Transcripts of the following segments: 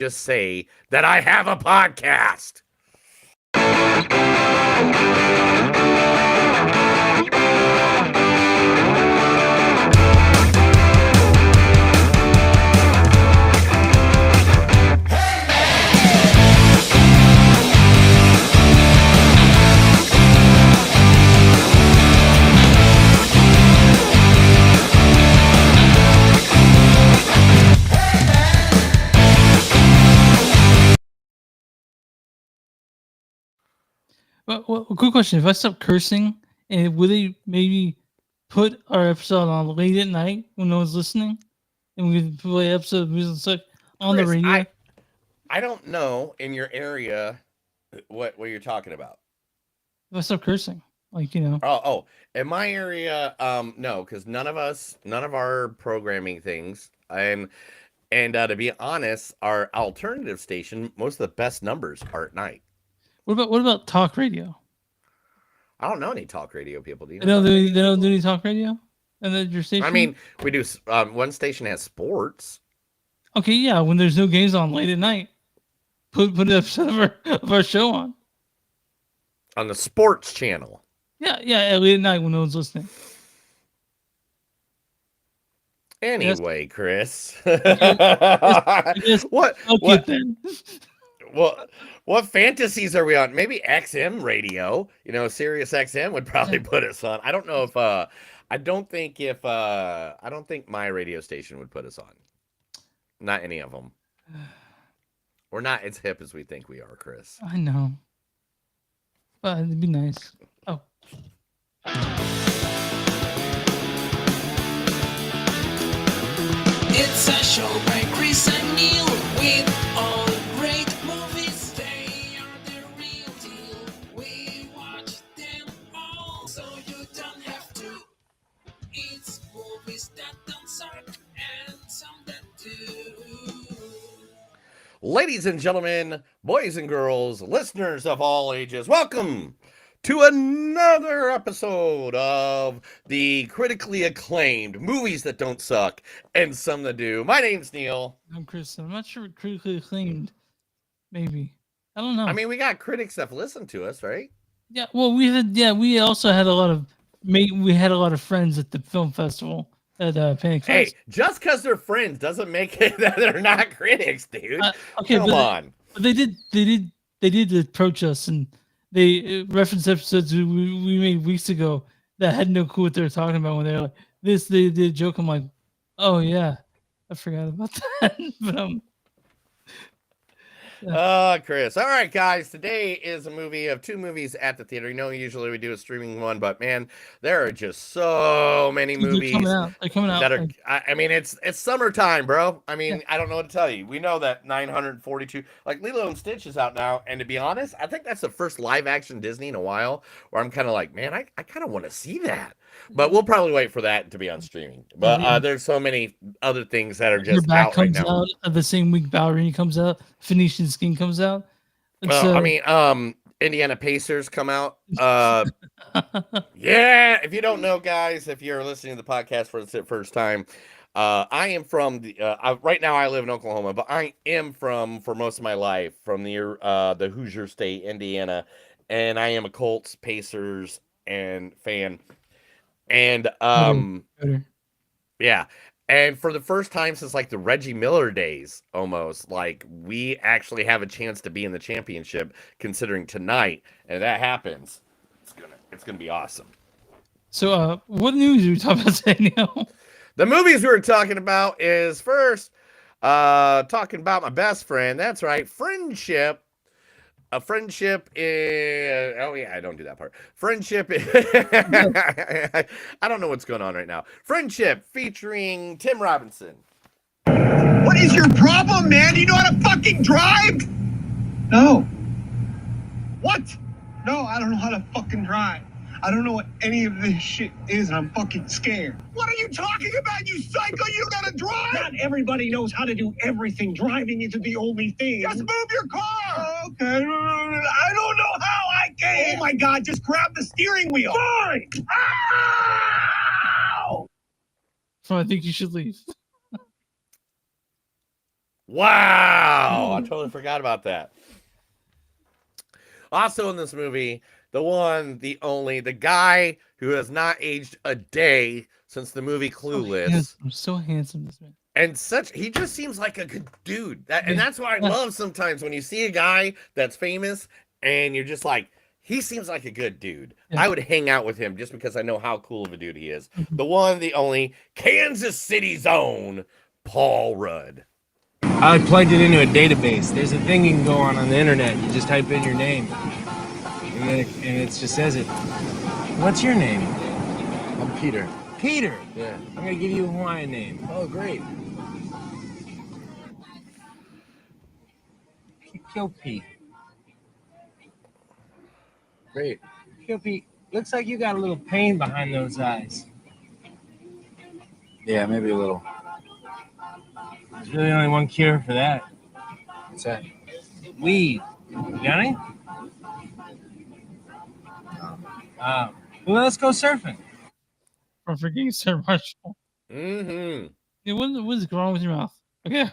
just say that I have a podcast. Well, quick question: if I stop cursing, and would they maybe put our episode on late at night when no one's listening, and we could play episode of music on the Chris, radio? I don't know in your area what you're talking about. If I stop cursing, Oh, in my area, no, because none of our programming things, and to be honest, our alternative station, most of the best numbers are at night. What about talk radio? I don't know any talk radio people. Do you know? They don't do any talk radio, and then your station. I mean, we do. One station has sports. Okay, yeah. When there's no games on late at night, put an episode of our show on the sports channel. Yeah, late at night when no one's listening. Anyway, yes. Chris, yes. what? Then. What fantasies are we on? Maybe XM radio. Sirius XM would probably put us on. I don't know if I don't think my radio station would put us on. Not any of them. We're not as hip as we think we are, Chris. I know. But it'd be nice. Oh. It's a show by Chris and Neil with all great movies. They are the real deal. We watch them all, so you don't have to. It's movies that don't suck and some that do. Ladies and gentlemen, boys and girls, listeners of all ages, welcome to another episode of the critically acclaimed Movies That Don't Suck and Some That Do. My name's Neil. I'm Chris. I'm not sure what critically acclaimed. Maybe. I don't know. I mean, we got critics that listen to us, right? Yeah. Well, we also had a lot of friends at the film festival at Panic Fest. Hey, just because they're friends doesn't make it that they're not critics, dude. Okay, come on. But they did approach us, and they referenced episodes we made weeks ago that had no clue what they were talking about when they were like this. They did a joke. I'm like, oh yeah, I forgot about that. But Chris. All right, guys. Today is a movie of two movies at the theater. Usually we do a streaming one, but man, there are just so many movies. They're coming out. That are. I mean, it's summertime, bro. I mean, I don't know what to tell you. We know that 942, like Lilo and Stitch, is out now, and to be honest, I think that's the first live action Disney in a while where I'm kind of like, man, I kind of want to see that. But we'll probably wait for that to be on streaming. But there's so many other things that are just out right now. Out the same week Ballerina comes out, Phoenician Skin comes out. I mean, Indiana Pacers come out. Yeah, if you don't know, guys, if you're listening to the podcast for the first time, I am from the right now I live in Oklahoma, but I am for most of my life from the Hoosier State, Indiana, and I am a Colts, Pacers, and fan. And yeah. And for the first time since like the Reggie Miller days, almost, like we actually have a chance to be in the championship considering tonight. And if that happens, it's gonna be awesome. So what news are we talking about today, Neil? The movies we're talking about is first talking about my best friend. That's right, Friendship. A friendship is... Oh, yeah, I don't do that part. Friendship is... I don't know what's going on right now. Friendship featuring Tim Robinson. What is your problem, man? Do you know how to fucking drive? No. What? No, I don't know how to fucking drive. I don't know what any of this shit is, and I'm fucking scared. What are you talking about, you psycho? You know how to drive? Not everybody knows how to do everything. Driving isn't the only thing. Just move your car. Okay. I don't know how I can. Oh, my God. Just grab the steering wheel. Fine. Ow! So I think you should leave. Wow, I totally forgot about that. Also in this movie, the one, the only, the guy who has not aged a day since the movie Clueless. So handsome, this man. And he just seems like a good dude. And Yeah. that's what I love sometimes when you see a guy that's famous and you're just like, he seems like a good dude. Yeah. I would hang out with him just because I know how cool of a dude he is. Mhm. The one, the only, Kansas City's own Paul Rudd. I plugged it into a database. There's a thing you can go on the internet. You just type in your name, and then it just says it. What's your name? I'm Peter. Peter. Yeah. I'm gonna give you a Hawaiian name. Oh, great. Kyopi. Great. Kyopi. Looks like you got a little pain behind those eyes. Yeah, maybe a little. There's really only one cure for that. What's that? Weed. You got any? Well, let's go surfing. I'm forgetting Sir Marshall. Mm-hmm. Yeah, what's wrong with your mouth? Okay.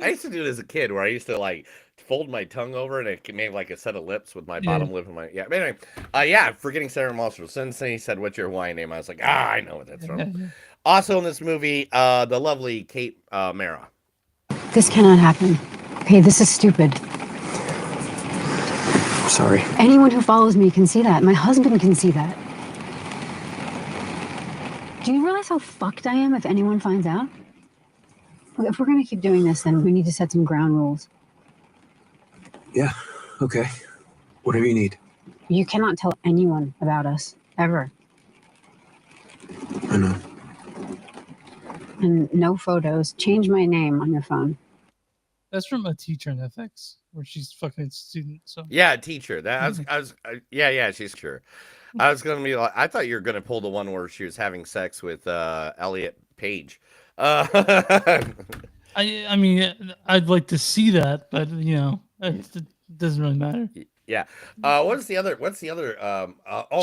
I used to do it as a kid where I used to like fold my tongue over and it made like a set of lips with my bottom lip and my But anyway, forgetting Sarah Marshall. Since he said, "What's your Hawaiian name?" I was like, I know what that's from. Also in this movie, the lovely Kate Mara. This cannot happen. Okay, this is stupid. Sorry. Anyone who follows me can see that. My husband can see that. Do you realize how fucked I am if anyone finds out? Look, if we're gonna keep doing this, then we need to set some ground rules. Yeah, okay. Whatever you need. You cannot tell anyone about us, ever. I know. And no photos. Change my name on your phone. That's from a teacher in FX where she's fucking a student. So Yeah, teacher. She's sure. I was gonna be like, I thought you were gonna pull the one where she was having sex with Elliot Page. I mean, I'd like to see that, but it doesn't really matter. Yeah. What's the other?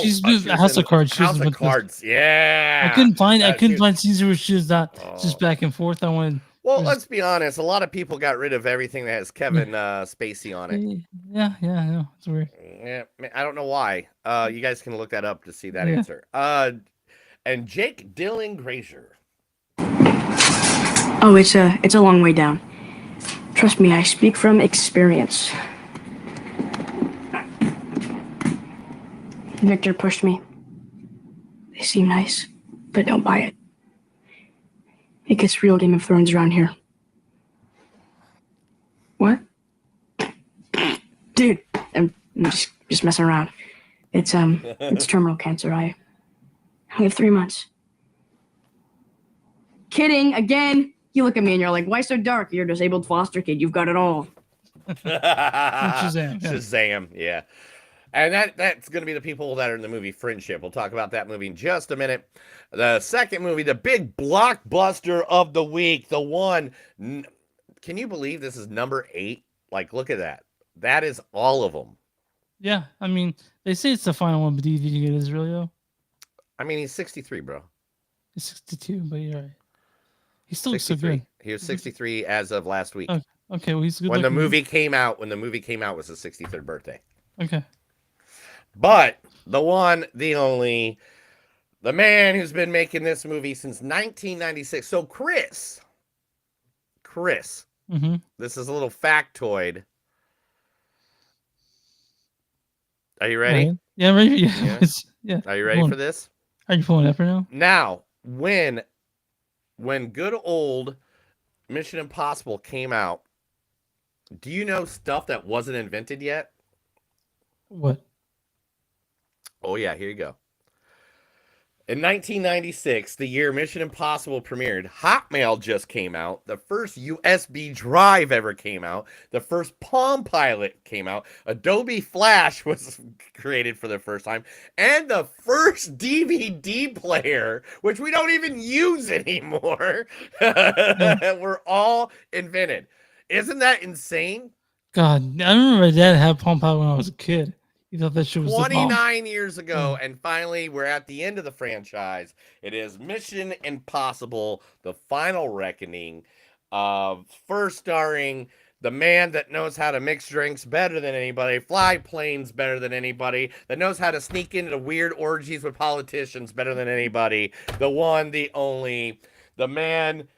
She's House of Cards. House of Cards. Yeah. I couldn't find scenes where she was not just back and forth. I wanted. Well, let's be honest. A lot of people got rid of everything that has Kevin Spacey on it. Yeah, I know. It's weird. Yeah, I don't know why. You guys can look that up to see that answer. And Jake Dylan Grazer. Oh, it's a long way down. Trust me, I speak from experience. Victor pushed me. They seem nice, but don't buy it. It gets real Game of Thrones around here. What? Dude, I'm just messing around. It's terminal cancer. I have 3 months. Kidding, again. You look at me and you're like, why so dark? You're a disabled foster kid. You've got it all. Shazam. Shazam, yeah. And that's going to be the people that are in the movie Friendship. We'll talk about that movie in just a minute. The second movie, the big blockbuster of the week, the one. Can you believe this is number 8? Like, look at that. That is all of them. Yeah, I mean, they say it's the final one, but do you think it is really, though? I mean, he's 63, bro. He's 62, but you're right. He still looks so 63. good. He was 63 as of last week. Okay, well, he's good. When the movie came out was his 63rd birthday. Okay. But the one, the only, the man who's been making this movie since 1996. So Chris, Mm-hmm. this is a little factoid. Are you ready? Right. Yeah, I'm ready. Yeah. Yeah. Are you ready for this? Are you pulling it up right now? Now, when good old Mission Impossible came out, do you know stuff that wasn't invented yet? What? Oh, yeah, here you go. In 1996, the year Mission Impossible premiered, Hotmail just came out. The first USB drive ever came out. The first Palm Pilot came out. Adobe Flash was created for the first time. And the first DVD player, which we don't even use anymore, were all invented. Isn't that insane? God, I remember my dad had Palm Pilot when I was a kid. He thought that shit was 29 years ago, and finally, we're at the end of the franchise. It is Mission Impossible: The Final Reckoning. First starring the man that knows how to mix drinks better than anybody, fly planes better than anybody, that knows how to sneak into weird orgies with politicians better than anybody, the one, the only, the man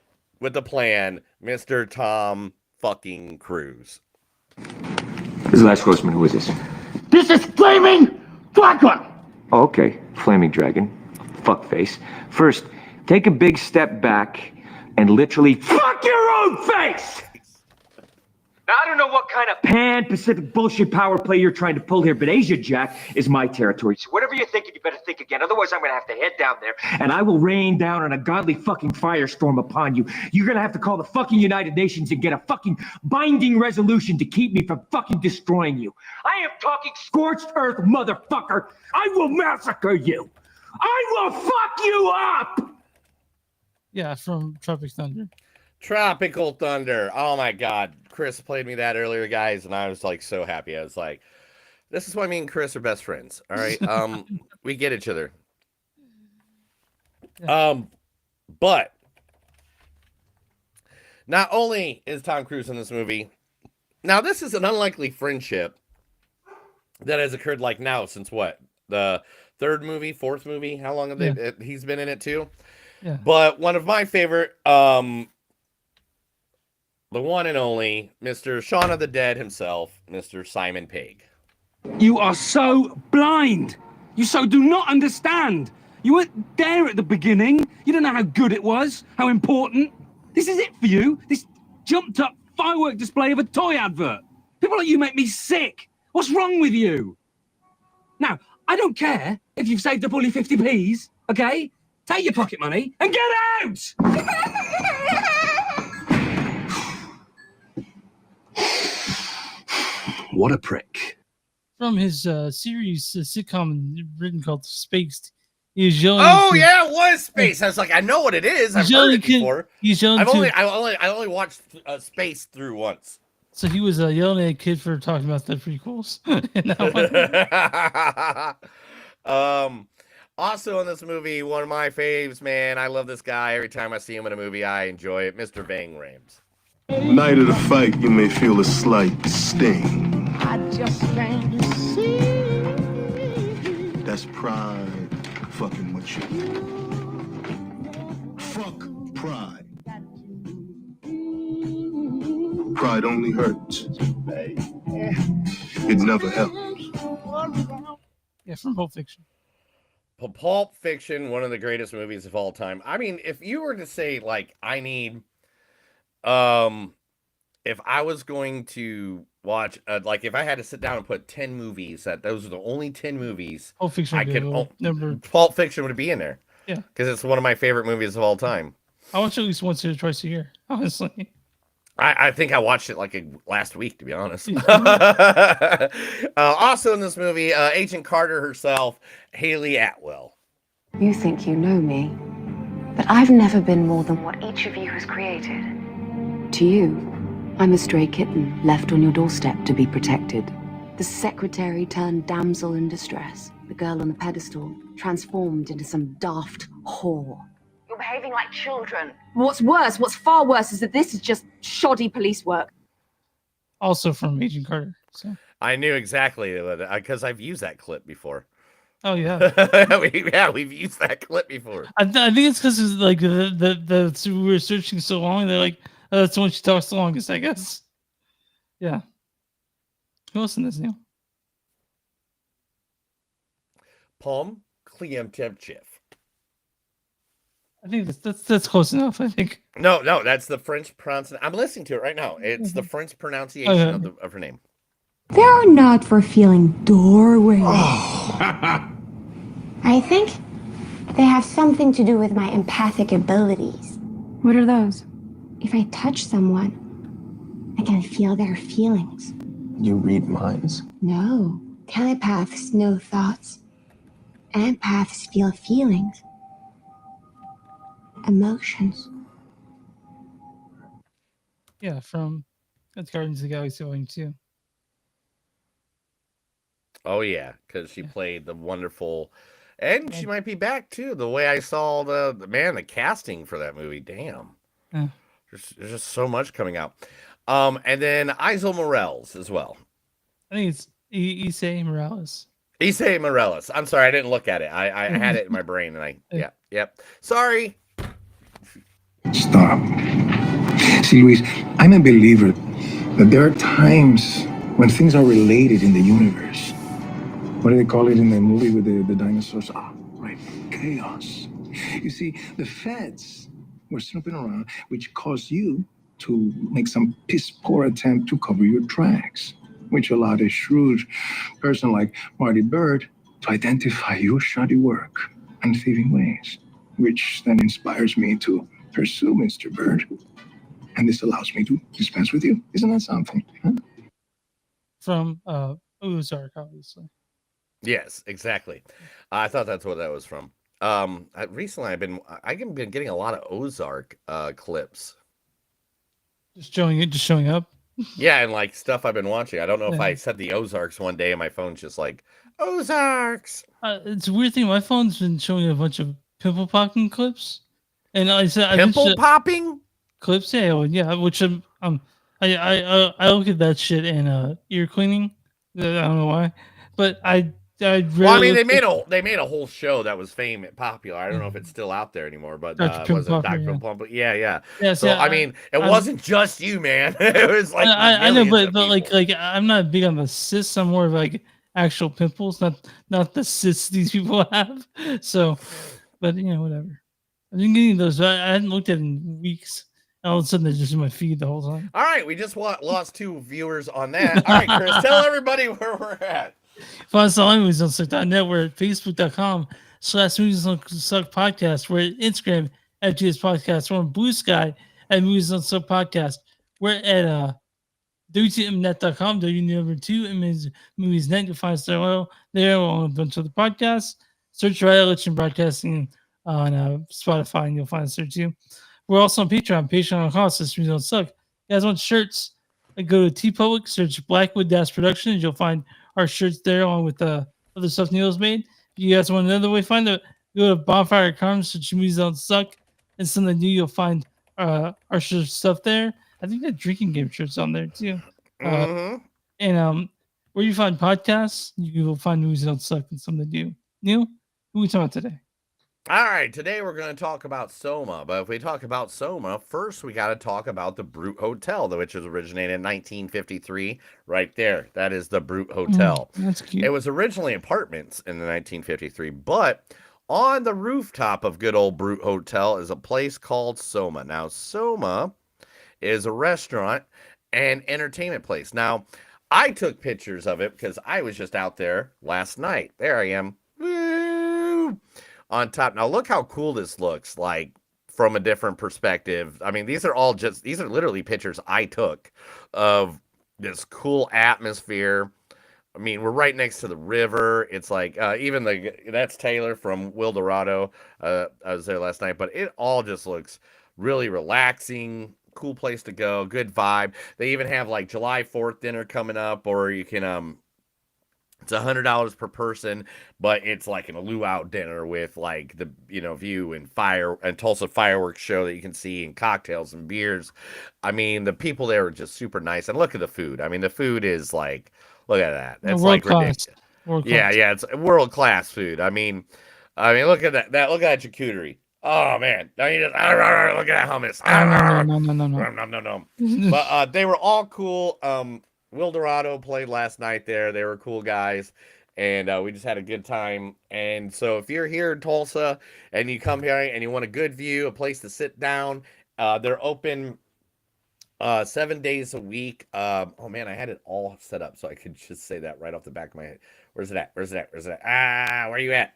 with the plan, Mr. Tom fucking Cruise. This is Last Grossman. Who is this? This is Flaming Dragon! Oh, okay. Flaming Dragon. Fuckface. First, take a big step back and literally fuck your own face! Now, I don't know what kind of pan-Pacific bullshit power play you're trying to pull here, but Asia Jack is my territory. So whatever you're thinking, you better think again. Otherwise, I'm gonna have to head down there, and I will rain down on a godly fucking firestorm upon you. You're gonna have to call the fucking United Nations and get a fucking binding resolution to keep me from fucking destroying you. I am talking scorched earth, motherfucker. I will massacre you. I will fuck you up. Yeah, from Tropic Thunder. Tropical Thunder. Oh my God. Chris played me that earlier, guys, and I was like so happy. I was like, this is why me and Chris are best friends. All right. We get each other. But not only is Tom Cruise in this movie, now this is an unlikely friendship that has occurred like now since what? The third movie, fourth movie? How long have he's been in it too? Yeah. But one of my favorite, the one and only Mr. Shaun of the Dead himself, Mr. Simon Pegg. You are so blind. You so do not understand. You weren't there at the beginning. You don't know how good it was, how important. This is it for you. This jumped up firework display of a toy advert. People like you make me sick. What's wrong with you? Now, I don't care if you've saved up all your 50p's, okay? Take your pocket money and get out! What a prick. From his series sitcom written called Spaced. He was yelling. Oh yeah, it was Space. I was like, I know what it is. I've heard it before. He's yelling. I only watched Space through once. So he was yelling at a kid for talking about the prequels. Also in this movie, one of my faves, man. I love this guy. Every time I see him in a movie, I enjoy it. Mr. Bang Rams. Night of the fight, you may feel a slight sting. I just came to see. That's pride fucking with you. Fuck pride. Pride only hurts. It never helps. Yeah, from Pulp Fiction. Pulp Fiction, one of the greatest movies of all time. I mean, if you were to say, like, I need, if I was going to watch, like, if I had to sit down and put 10 movies, that those are the only 10 movies Pulp Fiction I could, number. Pulp Fiction would be in there. Yeah. Because it's one of my favorite movies of all time. I watch it at least once or twice a year, honestly. I think I watched it like last week, to be honest. Also in this movie, Agent Carter herself, Haley Atwell. You think you know me, but I've never been more than what each of you has created. To you, I'm a stray kitten left on your doorstep to be protected. The secretary turned damsel in distress. The girl on the pedestal transformed into some daft whore. You're behaving like children. What's worse, what's far worse, is that this is just shoddy police work. Also from Agent Carter. So. I knew exactly because I've used that clip before. Oh yeah, we've used that clip before. I think it's because it's like we were searching so long. They're like, that's the one she talks the longest, I guess. Yeah. Who else in this, Neil? Palm Kliemtevchev. I think that's close enough. I think. No, that's the French pronunciation. I'm listening to it right now. It's the French pronunciation of her name. They are not for feeling doorways. I think they have something to do with my empathic abilities. What are those? If I touch someone, I can feel their feelings. You read minds? No, telepaths know thoughts. Empaths feel feelings. Emotions. Yeah, from that's Guardians of the Galaxy Volume 2. Oh yeah, because she played the wonderful, and she might be back too. The way I saw the casting for that movie, damn, There's just so much coming out. And then Isol Morels as well. I think it's Issei Morales. Issei Morales. I'm sorry, I didn't look at it. I had it in my brain, and yep. Sorry. Stop. See, Luis, I'm a believer that there are times when things are related in the universe. What do they call it in the movie with the dinosaurs? Ah, right, chaos. You see, the feds were snooping around, which caused you to make some piss poor attempt to cover your tracks, which allowed a shrewd person like Marty Bird to identify your shoddy work and thieving ways, which then inspires me to pursue Mr. Bird. And this allows me to dispense with you. Isn't that something? Huh? From Ozark, obviously. Yes, exactly. I thought that's what that was from. Recently I've been getting a lot of Ozark clips. Just showing up. Yeah, and like stuff I've been watching. I don't know if I Yeah. said the Ozarks one day and my phone's just like Ozarks. It's a weird thing. My phone's been showing a bunch of pimple popping clips, and I said Pimple popping clips. Yeah, well, yeah. Which I look at that shit in ear cleaning. I don't know why, but I Well, rarely I mean, look at they made a whole show that was popular. I don't know if it's still out there anymore, but Dr. was it Pimple Dr. Popper, yeah. Pimple? Yeah. Yeah, see, So I mean, it wasn't just you, man. It was like I know, millions of but people. like I'm not big on the cysts. I'm more of like actual pimples, not the cysts these people have. So, but whatever. I've been getting those. I hadn't looked at it in weeks. All of a sudden, they're just in my feed the whole time. All right, we just lost 2 viewers on that. All right, Chris, tell everybody where we're at. Find us on moviesonsuck.net. We're at facebook.com/moviesonsuck podcast. We're at Instagram at GS Podcast. We're on Blue Sky at Movies on Suck Podcast. We're at WTMnet.com, W2 Movies.net. You'll find us there along with a bunch of the podcasts. Search for Election Broadcasting on Spotify, and you'll find us there too. We're also on Patreon, patreon.com/movies don't suck. You guys want shirts? Go to TeePublic, search Blackwood Dash Productions. You'll find our shirts there along with other stuff Neil's made. If you guys want another way to find it, go to Bonfire Comics, search Movies Don't Suck, and something new. You'll find our shirt stuff there. I think the drinking game shirts on there too. And where you find podcasts, you will find Movies Don't Suck and something new. Neil, who are we talking about today? All right, today we're going to talk about Soma. But if we talk about Soma, first we got to talk about the Brute Hotel, which was originated in 1953. Right there, that is the Brute Hotel. That's cute. It was originally apartments in the 1953, but on the rooftop of good old Brute Hotel is a place called Soma. Now, Soma is a restaurant and entertainment place. Now, I took pictures of it because I was just out there last night. There I am. Woo! On top. Now look how cool this looks like from a different perspective. I mean, these are literally pictures I took of this cool atmosphere. I mean, we're right next to the river. It's like that's Taylor from Will Dorado. I was there last night, but it all just looks really relaxing. Cool place to go. Good vibe. They even have like July 4th dinner coming up, or you can it's $100 per person, but it's like an luau dinner with like the view and Tulsa fireworks show that you can see, and cocktails and beers. I mean, the people there are just super nice, and look at the food. I mean, the food is like, look at that. That's like ridiculous. Yeah, it's world class food. I mean, look at that. Look at that charcuterie. Oh man, now you just look at that hummus. No. But they were all cool. Will Dorado played last night there. They were cool guys, and we just had a good time. And so if you're here in Tulsa and you come here and you want a good view, a place to sit down, they're open 7 days a week. Oh man, I had it all set up so I could just say that right off the back of my head. Where's it at? Where you at?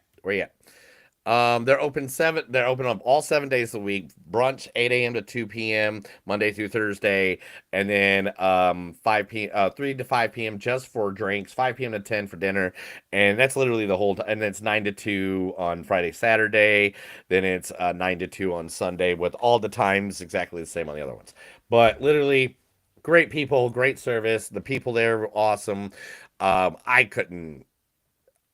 They're open up all 7 days a week. Brunch 8 a.m. to 2 p.m. Monday through Thursday, and then 3 to 5 p.m. just for drinks, 5 p.m. to 10 for dinner, and that's literally the whole time. And then it's 9 to 2 on Friday, Saturday. Then it's 9 to 2 on Sunday, with all the times exactly the same on the other ones. But literally, great people, great service. The people there were awesome.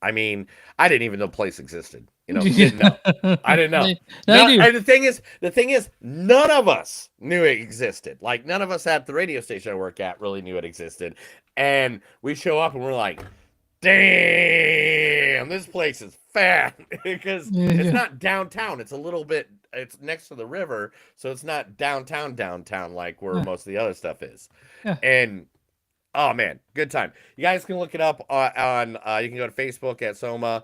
I mean, I didn't even know place existed. Didn't know. I didn't know. I do. And the thing is, none of us knew it existed. Like, none of us at the radio station I work at really knew it existed. And we show up and we're like, damn, this place is fat. Because it's not downtown. It's a little bit, it's next to the river. So it's not downtown like where most of the other stuff is. Yeah. And oh man, good time. You guys can look it up on you can go to Facebook at Soma.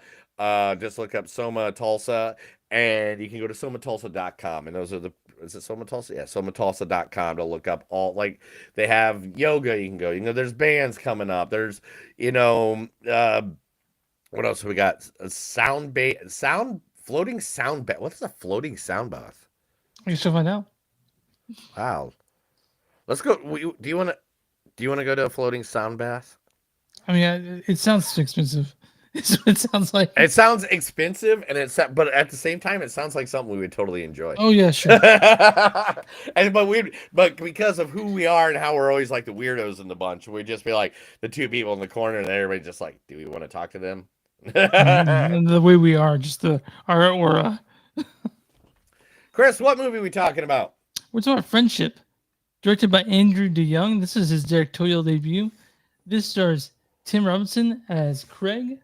Just look up Soma Tulsa, and you can go to somatulsa.com. And those are is it Soma Tulsa? Yeah, somatulsa.com to look up all, like, they have yoga you can go. There's bands coming up. There's, what else we got? Floating sound bath. What is a floating sound bath? You should find out. Wow. Let's go. Do you want to go to a floating sound bath? I mean, it sounds expensive. It sounds like it sounds expensive, but at the same time, it sounds like something we would totally enjoy. Oh yeah, sure. but because of who we are and how we're always like the weirdos in the bunch, we'd just be like the two people in the corner, and everybody just like, do we want to talk to them? And the way we are, just our aura. Chris, what movie are we talking about? We're talking about Friendship, directed by Andrew DeYoung. This is his directorial debut. This stars Tim Robinson as Craig.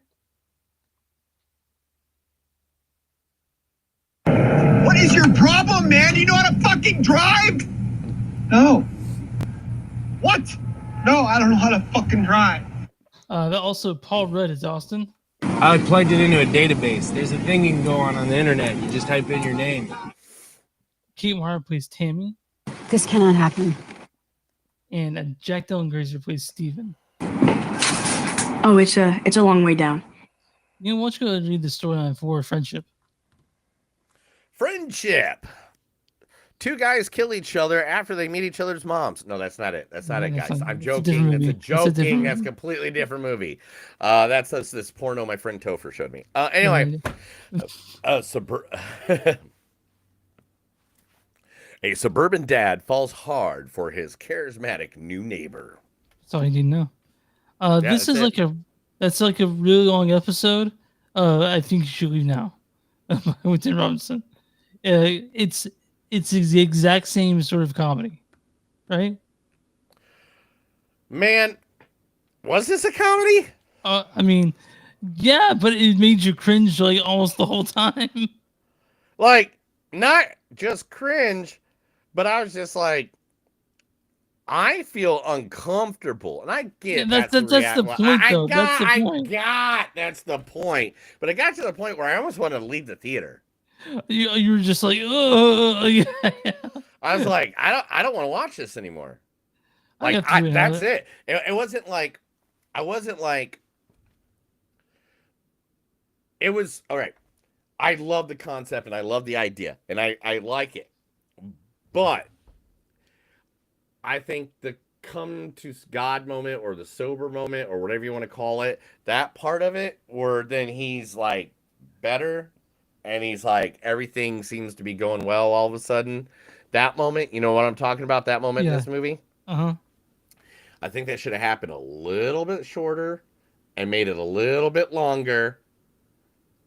What is your problem, man? You know how to fucking drive? No. What? No, I don't know how to fucking drive. Also, Paul Rudd is Austin. I plugged it into a database. There's a thing you can go on the internet. You just type in your name. Kate Mara plays Tammy. This cannot happen. And Jack Dylan Grazer plays Steven. Oh, it's a long way down. Why don't you go read the storyline for Friendship? Friendship. Two guys kill each other after they meet each other's moms. No, that's not it. That's not it, guys. I'm joking. That's joking. That's a completely different movie. That's this porno my friend Topher showed me. Anyway, a suburban dad falls hard for his charismatic new neighbor. That's all you need to know. This is like a really long episode. I think you should leave now. With Tim Robinson. It's the exact same sort of comedy, right? Man, was this a comedy? I mean, yeah, but it made you cringe like almost the whole time. Like, not just cringe, but I was just like, I feel uncomfortable, and I get that's the point, though. That's the point. But it got to the point where I almost wanted to leave the theater. You were just like, oh, yeah. I was like, I don't want to watch this anymore. Like, that's it. It wasn't like, it was, all right. I love the concept and I love the idea and I like it. But I think the come to God moment or the sober moment or whatever you want to call it, that part of it where then he's like better and he's like, everything seems to be going well all of a sudden. That moment, you know what I'm talking about? That moment in this movie? Uh-huh. I think that should have happened a little bit shorter and made it a little bit longer.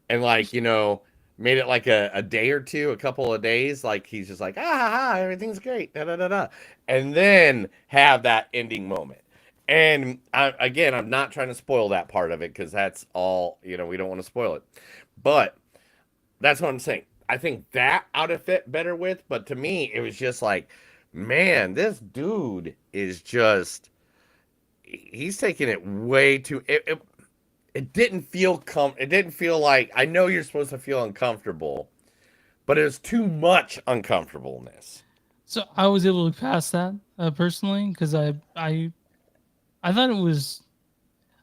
And like, made it like a day or two, a couple of days. Like he's just like, everything's great. Da, da, da, da. And then have that ending moment. And I'm not trying to spoil that part of it because that's all, we don't want to spoil it. But that's what I'm saying. I think that ought to fit better with, but to me, it was just like, man, this dude is just, he's taking it way too, it didn't feel like, I know you're supposed to feel uncomfortable, but it was too much uncomfortableness. So I was able to pass that personally because I thought it was,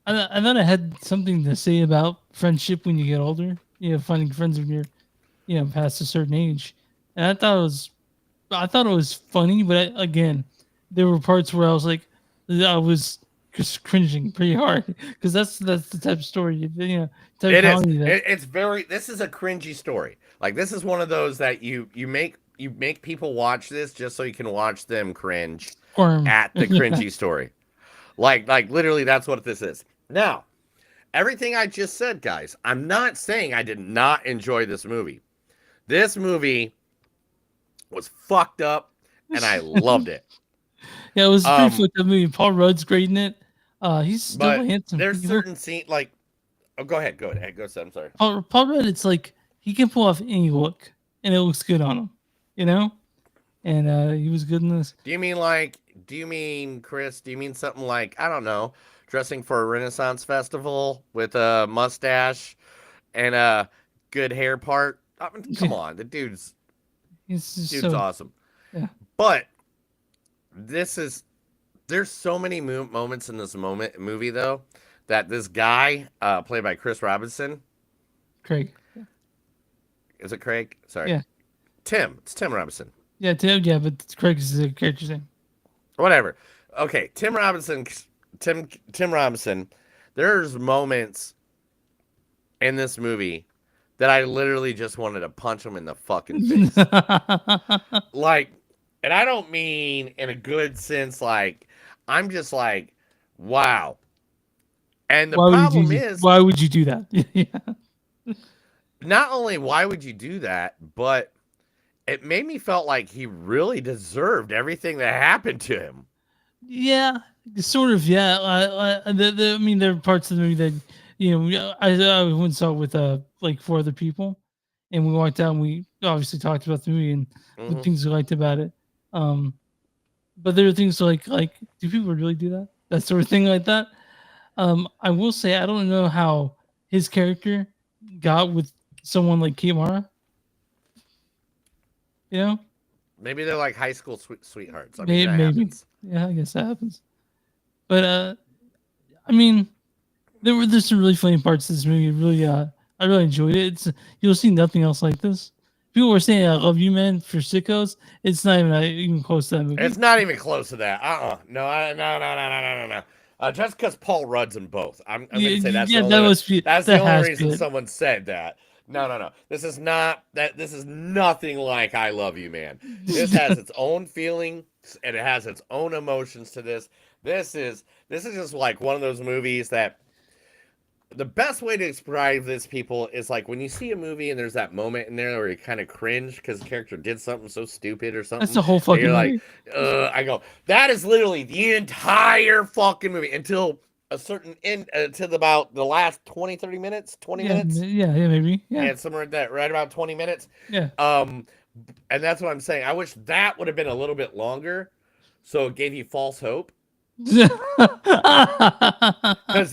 I thought I had something to say about friendship when you get older. Finding friends when you're, past a certain age. And I thought it was funny, but again, there were parts where I was like, I was just cringing pretty hard because that's the type of story, type it of is. It's This is a cringy story. Like this is one of those that you make people watch this just so you can watch them cringe at the cringy story. Like literally, that's what this is. Now, everything I just said, guys. I'm not saying I did not enjoy this movie. This movie was fucked up, and I loved it. Yeah, it was pretty fucked up movie. Paul Rudd's great in it. He's still But handsome. there's certain scenes like, oh, go ahead. I'm sorry. Paul Rudd, it's like he can pull off any look, and it looks good on him, you know. And he was good in this. Do you mean Chris? Do you mean something like, I don't know, dressing for a Renaissance festival with a mustache and a good hair part? I mean, come on, the dude's awesome. Yeah. But there's so many moments in this movie though that this guy played by Chris Robinson. Craig. Is it Craig? Sorry. Yeah. Tim. It's Tim Robinson. Yeah, Tim. Yeah, but Craig is the character's name. Whatever. Okay, Tim Robinson. There's moments in this movie that I literally just wanted to punch him in the fucking face. Like, and I don't mean in a good sense. Like, I'm just like, wow. And the problem is, why would you do that? Yeah. Not only why would you do that, but it made me felt like he really deserved everything that happened to him. Yeah, sort of. Yeah, I mean, there are parts of the movie that I went and saw it with like 4 other people, and we walked out and we obviously talked about the movie and the things we liked about it. But there are things like do people really do that? That sort of thing like that. I will say I don't know how his character got with someone like Kimara. You know? Maybe they're like high school sweethearts. I mean, maybe. happens. Yeah, I guess that happens. But I mean, there's some really funny parts of this movie. Really, I really enjoyed it. You'll see nothing else like this. People were saying "I love you, man" for sickos. It's not even close to that movie. It's not even close to that. No. Just because Paul Rudd's in both, I'm gonna say that's the only reason someone said that. No. This is not that. This is nothing like I Love You, Man. This has its own feeling and it has its own emotions to this. This is just like one of those movies that the best way to describe this, people, is like when you see a movie and there's that moment in there where you kind of cringe because the character did something so stupid or something. That's the whole fucking movie. Like, I go, that is literally the entire fucking movie until a certain end, to about the last 20, 30 minutes, 20 minutes. Yeah, maybe. Yeah, somewhere like that, right about 20 minutes. Yeah. And that's what I'm saying. I wish that would have been a little bit longer, so it gave you false hope. Because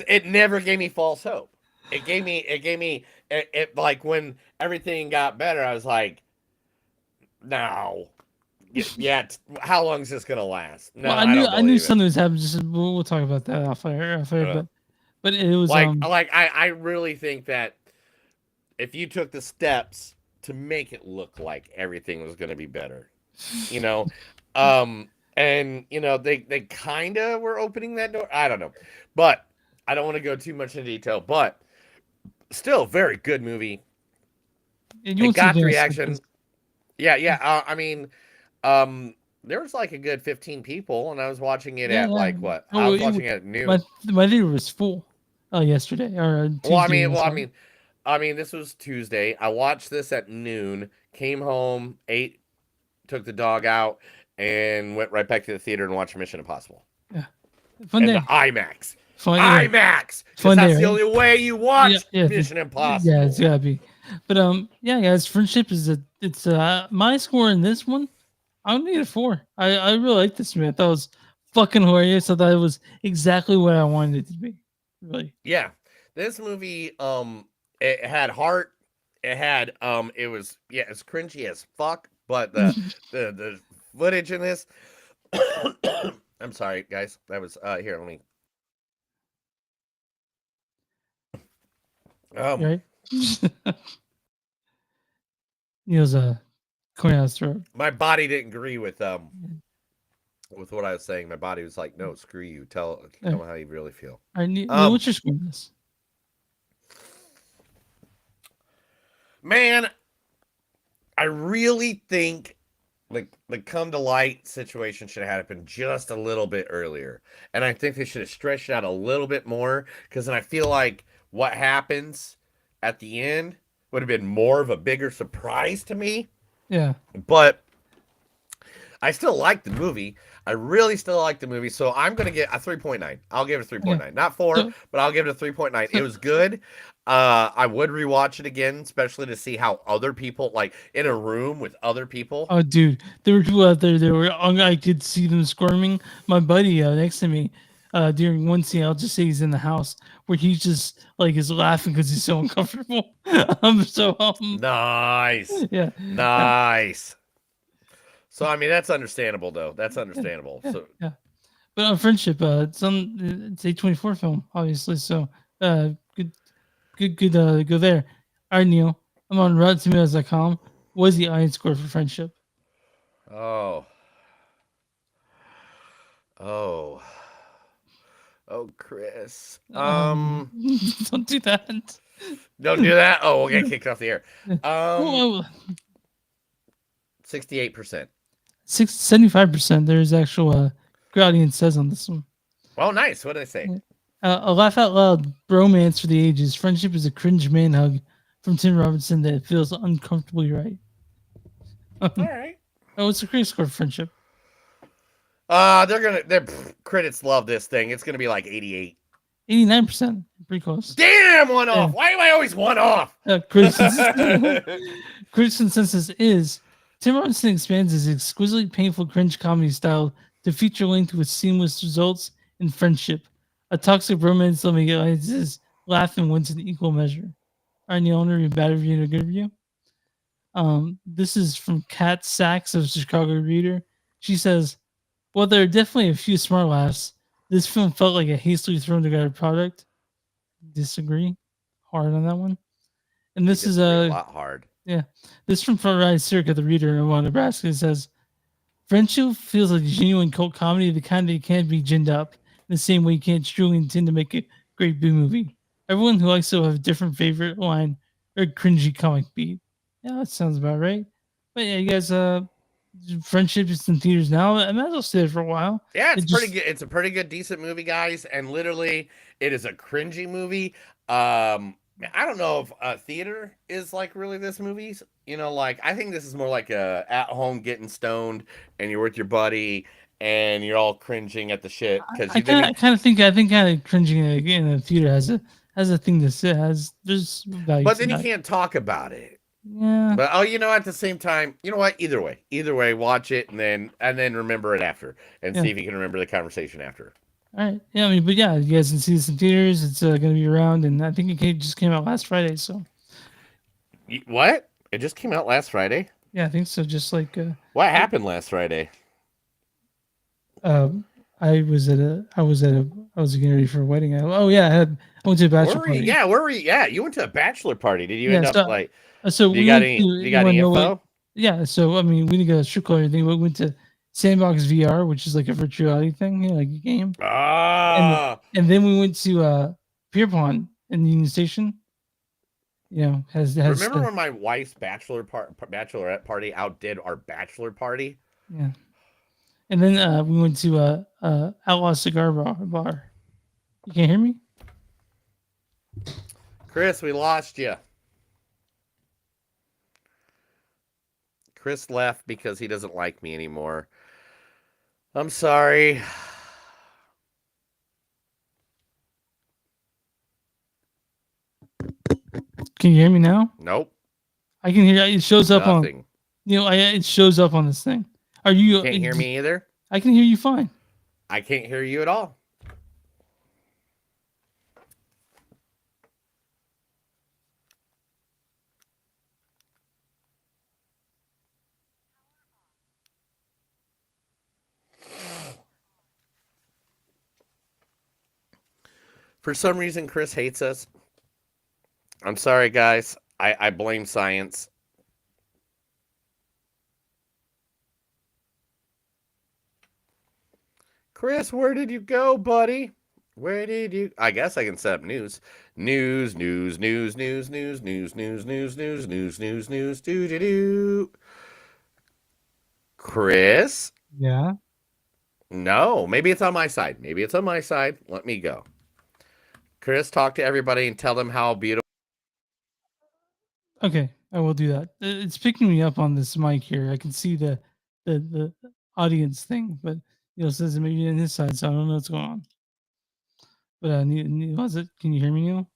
it never gave me false hope. It gave me like when everything got better, I was like, no. Yeah, how long is this gonna last? No, well, I knew something was happening. We'll talk about that off air, but it was I really think that if you took the steps to make it look like everything was gonna be better, and they kind of were opening that door. I don't know, but I don't want to go too much into detail. But still, very good movie. It got the reaction. Yeah. I mean, there was like a good 15 people, and I was watching it at like what? I was watching it at noon. My theater was full yesterday or Tuesday. I mean, this was Tuesday. I watched this at noon. Came home, ate, took the dog out, and went right back to the theater and watched Mission Impossible. Yeah, fun day. IMAX. Fun IMAX. Fun that's day, the only way you watch Mission Impossible. Yeah, it's gotta be. But yeah, guys, Friendship is it's my score in this one. I'm gonna get a 4. I really like this movie. I thought it was fucking hilarious. I thought it was exactly what I wanted it to be. Really. Yeah, this movie it had heart. It had it was it's cringy as fuck, but the footage in this. I'm sorry, guys. That was here. Let me. Right. Neil's coming out his throat. My body didn't agree with what I was saying. My body was like, "No, screw you. Tell me how you really feel." I need. What's your score on this? Man, I really think the come to light situation should have happened just a little bit earlier, and I think they should have stretched it out a little bit more. Because then I feel like what happens at the end would have been more of a bigger surprise to me. Yeah. But I still like the movie. I really still like the movie. So I'm going to get a 3.9. I'll give it a 3.9. Okay. Not 4, So- but I'll give it a 3.9. It was good. I would rewatch it again, especially to see how other people, like in a room with other people. Oh, dude, there were people out there that were. I could see them squirming. My buddy next to me, during one scene, I'll just say he's in the house where he's just like is laughing because he's so uncomfortable. Nice. Yeah. Nice. So I mean that's understandable though. That's understandable. Yeah, So yeah. But on Friendship, it's A24 film, obviously. So good go there. All right, Neil. I'm on RottenTomatoes.com. What's the audience score for Friendship? Oh, Chris. Don't do that. Don't do that. Oh, we'll get kicked off the air. Whoa. 68%. 75%. There's actual good audience says on this one. Oh, nice. What did I say? A laugh out loud bromance for the ages. Friendship is a cringe man hug from Tim Robinson that feels uncomfortably right. All right. Oh, what's the critic score for Friendship? Their critics love this thing. It's gonna be like 88. 89%. Pretty close. Damn, one off. Why am I always one off? Critics' consensus is Tim Robinson expands his exquisitely painful cringe comedy style to feature length with seamless results in Friendship. A toxic romance that makes audiences laugh and wins in equal measure. All right, Neil, owner, a bad review and a good review. This is from Kat Sachs of Chicago Reader. She says, "Well, there are definitely a few smart laughs. This film felt like a hastily thrown together product." Disagree. Hard on that one. And this is a lot hard. Yeah. This from Front Ride Circa, the Reader in Omaha, Nebraska. It says, Friendship feels like a genuine cult comedy, the kind that can't be ginned up in the same way you can't truly intend to make a great B movie. Everyone who likes it will have a different favorite line or cringy comic beat. Yeah, that sounds about right. But yeah, you guys, Friendship is in theaters now. I might as well stay there for a while. Yeah, it's pretty good. It's a pretty good, decent movie, guys. And literally, it is a cringy movie. I don't know if theater is like really this movie's. You know, like I think this is more like a at home getting stoned, and you're with your buddy, and you're all cringing at the shit because I kind of think cringing in a theater has a thing to say. There's value. But then you can't talk about it. Yeah. But at the same time, you know what? Either way, watch it and then remember it after, and see if you can remember the conversation after. All right. Yeah, you guys can see this in theaters. It's going to be around, and I think it just came out last Friday. So. What? It just came out last Friday? Yeah, I think so. Just like. What happened last Friday? I was getting ready for a wedding. I went to a bachelor party. Yeah, where were you? Yeah, you went to a bachelor party. Did you end up like? So do you got any info? Yeah. So we didn't get a strip club or anything. But we went to Sandbox VR, which is like a virtuality thing, like a game. And then we went to Pier Pond in Union Station. Remember when my wife's bachelorette party outdid our bachelor party? Yeah. And then we went to Outlaw Cigar Bar. You can't hear me? Chris, we lost you. Chris left because he doesn't like me anymore. I'm sorry. Can you hear me now? Nope. I can hear. It shows up Nothing. on. It shows up on this thing. Are you? You can't hear me either? I can hear you fine. I can't hear you at all. For some reason, Chris hates us. I'm sorry, guys. I blame science. Chris, where did you go, buddy? Where did you? I guess I can set up news. News. Do. Chris? Yeah. No, maybe it's on my side. Let me go. Chris, talk to everybody and tell them how beautiful. Okay, I will do that. It's picking me up on this mic here. I can see the audience thing, but it says it maybe on his side, so I don't know what's going on. But was it? Can you hear me, Neil?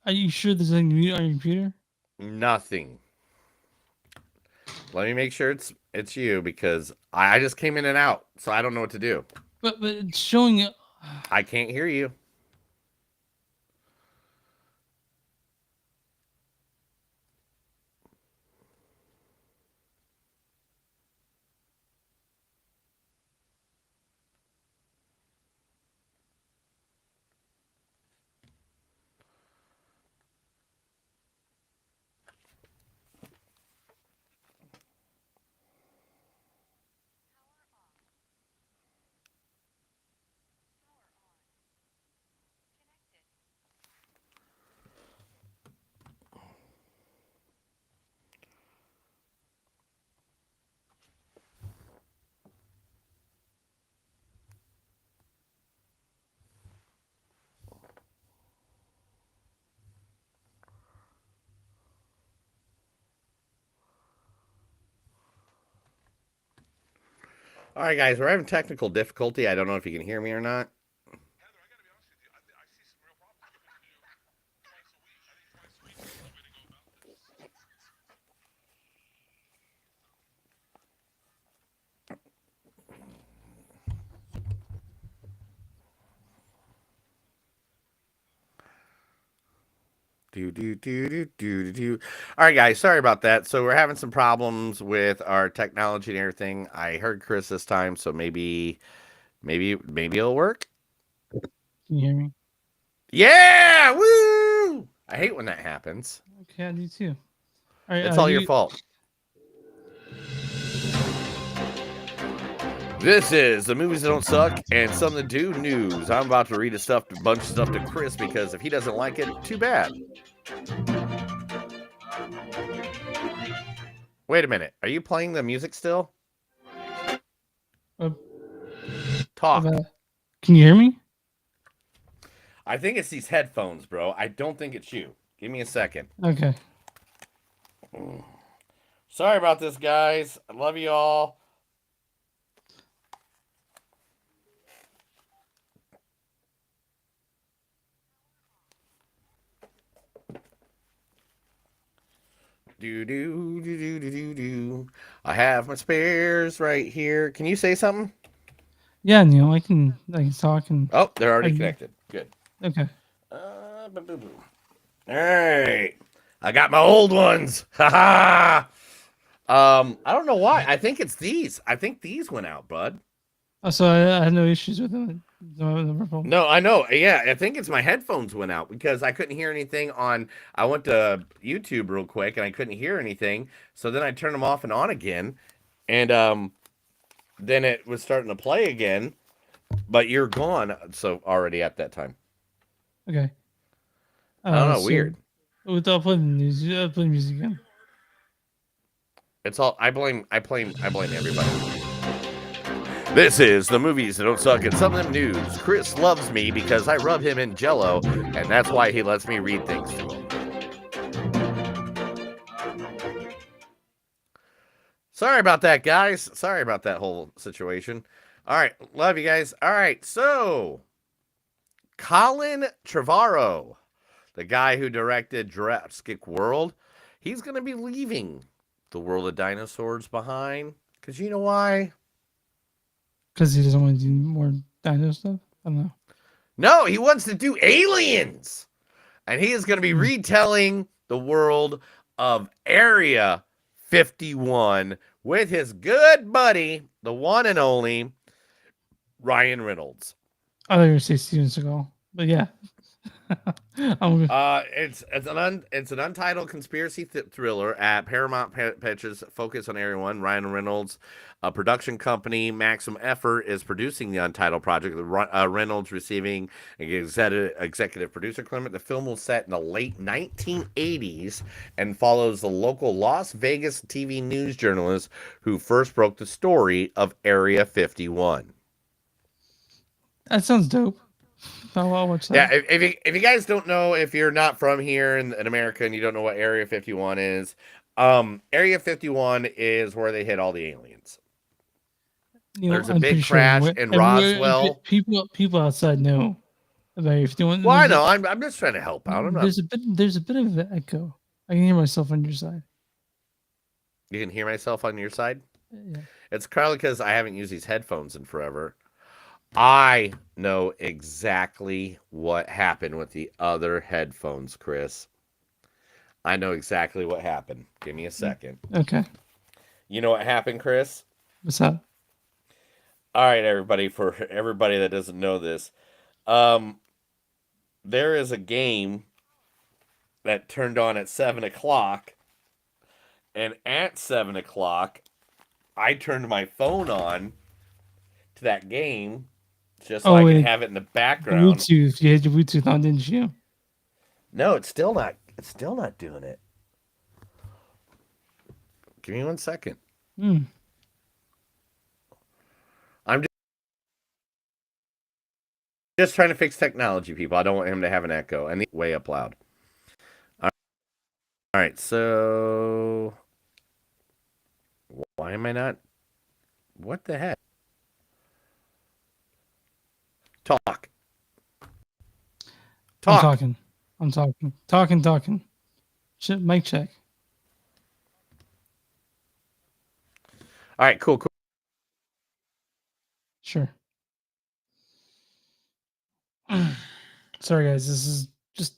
Are you sure there's anything mute on your computer? Nothing. Let me make sure it's you because I just came in and out, so I don't know what to do. But it's showing it. I can't hear you. All right, guys, we're having technical difficulty. I don't know if you can hear me or not. All right, guys, sorry about that. So we're having some problems with our technology and everything. I heard Chris this time, so maybe it'll work. Can you hear me? Yeah, woo! I hate when that happens. Okay, I do too. All right, It's all your fault. This is the movies that don't suck and something to do news. I'm about to read a bunch of stuff to Chris because if he doesn't like it, too bad. Wait a minute. Are you playing the music still? Talk. Can you hear me? I think it's these headphones, bro. I don't think it's you. Give me a second. Okay. Sorry about this, guys. I love you all. Do. I have my spares right here. Can you say something? Yeah, Neil, I can talk and. Oh, they're already connected. Good. Okay. All right. I got my old ones. Ha ha. I don't know why. I think it's these. I think these went out, bud. Oh, so I had no issues with them. No, I know. Yeah, I think it's my headphones went out because I couldn't hear anything on. I went to YouTube real quick and I couldn't hear anything. So then I turned them off and on again, and then it was starting to play again. But you're gone. So already at that time. Okay. I don't know. Weird. Without playing the news, play music again. It's all. I blame everybody. This is the movies that don't suck and some of them news. Chris loves me because I rub him in Jello, and that's why he lets me read things to him. Sorry about that, guys. Sorry about that whole situation. All right, love you guys. All right, so Colin Trevorrow, the guy who directed Jurassic World, he's going to be leaving the world of dinosaurs behind. Because you know why? Because he doesn't want to do more dino stuff? I don't know. No, he wants to do aliens. And he is going to be retelling the world of Area 51 with his good buddy, the one and only Ryan Reynolds. I thought you were going to say Steven Seagal. But yeah. It's an untitled conspiracy thriller at Paramount Pictures. Focus on Area 1. Ryan Reynolds, a production company, Maximum Effort, is producing the untitled project. Reynolds receiving an executive producer credit. The film was set in the late 1980s and follows the local Las Vegas TV news journalist who first broke the story of Area 51. That sounds dope. I'll watch that. Yeah, if you guys don't know, if you're not from here in America and you don't know what Area 51 is, Area 51 is where they hit all the aliens. There's a I'm big pretty crash sure in everywhere Roswell. people outside know about Area 51. Well, I know. I'm just trying to help out. I'm not. There's a bit of an echo. I can hear myself on your side. You can hear myself on your side. Yeah. It's probably because I haven't used these headphones in forever. I know exactly what happened with the other headphones, Chris. I know exactly what happened. Give me a second. Okay. You know what happened, Chris? What's that? All right, everybody. For everybody that doesn't know this, there is a game that turned on at 7 o'clock, and at 7 o'clock, I turned my phone on to that game just so I can have it in the background. Bluetooth. You had your Bluetooth on, didn't you? No, it's still not. It's still not doing it. Give me 1 second. I'm just trying to fix technology, people. I don't want him to have an echo. And way up loud. All right, so why am I not? What the heck? Talk. I'm talking. Mic check. All right, cool. Sure. Sorry, guys. This is just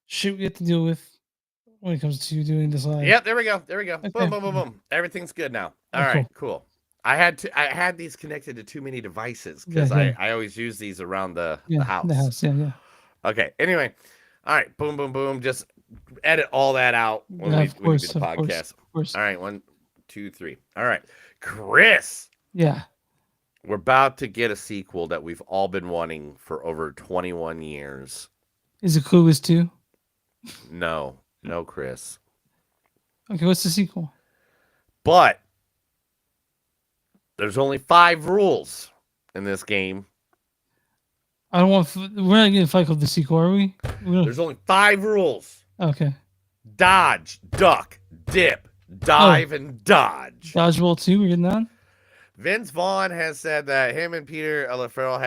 shit we have to deal with when it comes to doing this live. Yep, there we go. Okay. Boom, boom, boom, boom. Everything's good now. All right, cool. I had these connected to too many devices because I always use these around the house. The house, yeah. Okay. Anyway, all right. Boom, boom, boom. Just edit all that out when we do the podcast. Of course. All right. 1, 2, 3. All right, Chris. Yeah. We're about to get a sequel that we've all been wanting for over 21 years. Is it Clueless 2? No, Chris. Okay, what's the sequel? But there's only 5 rules in this game. I don't want. We're not getting Fight Club the sequel, are we? There's only 5 rules. Okay. Dodge, duck, dip, dive, and dodge. Dodgeball 2, we're getting that? Vince Vaughn has said that him and Peter LaFell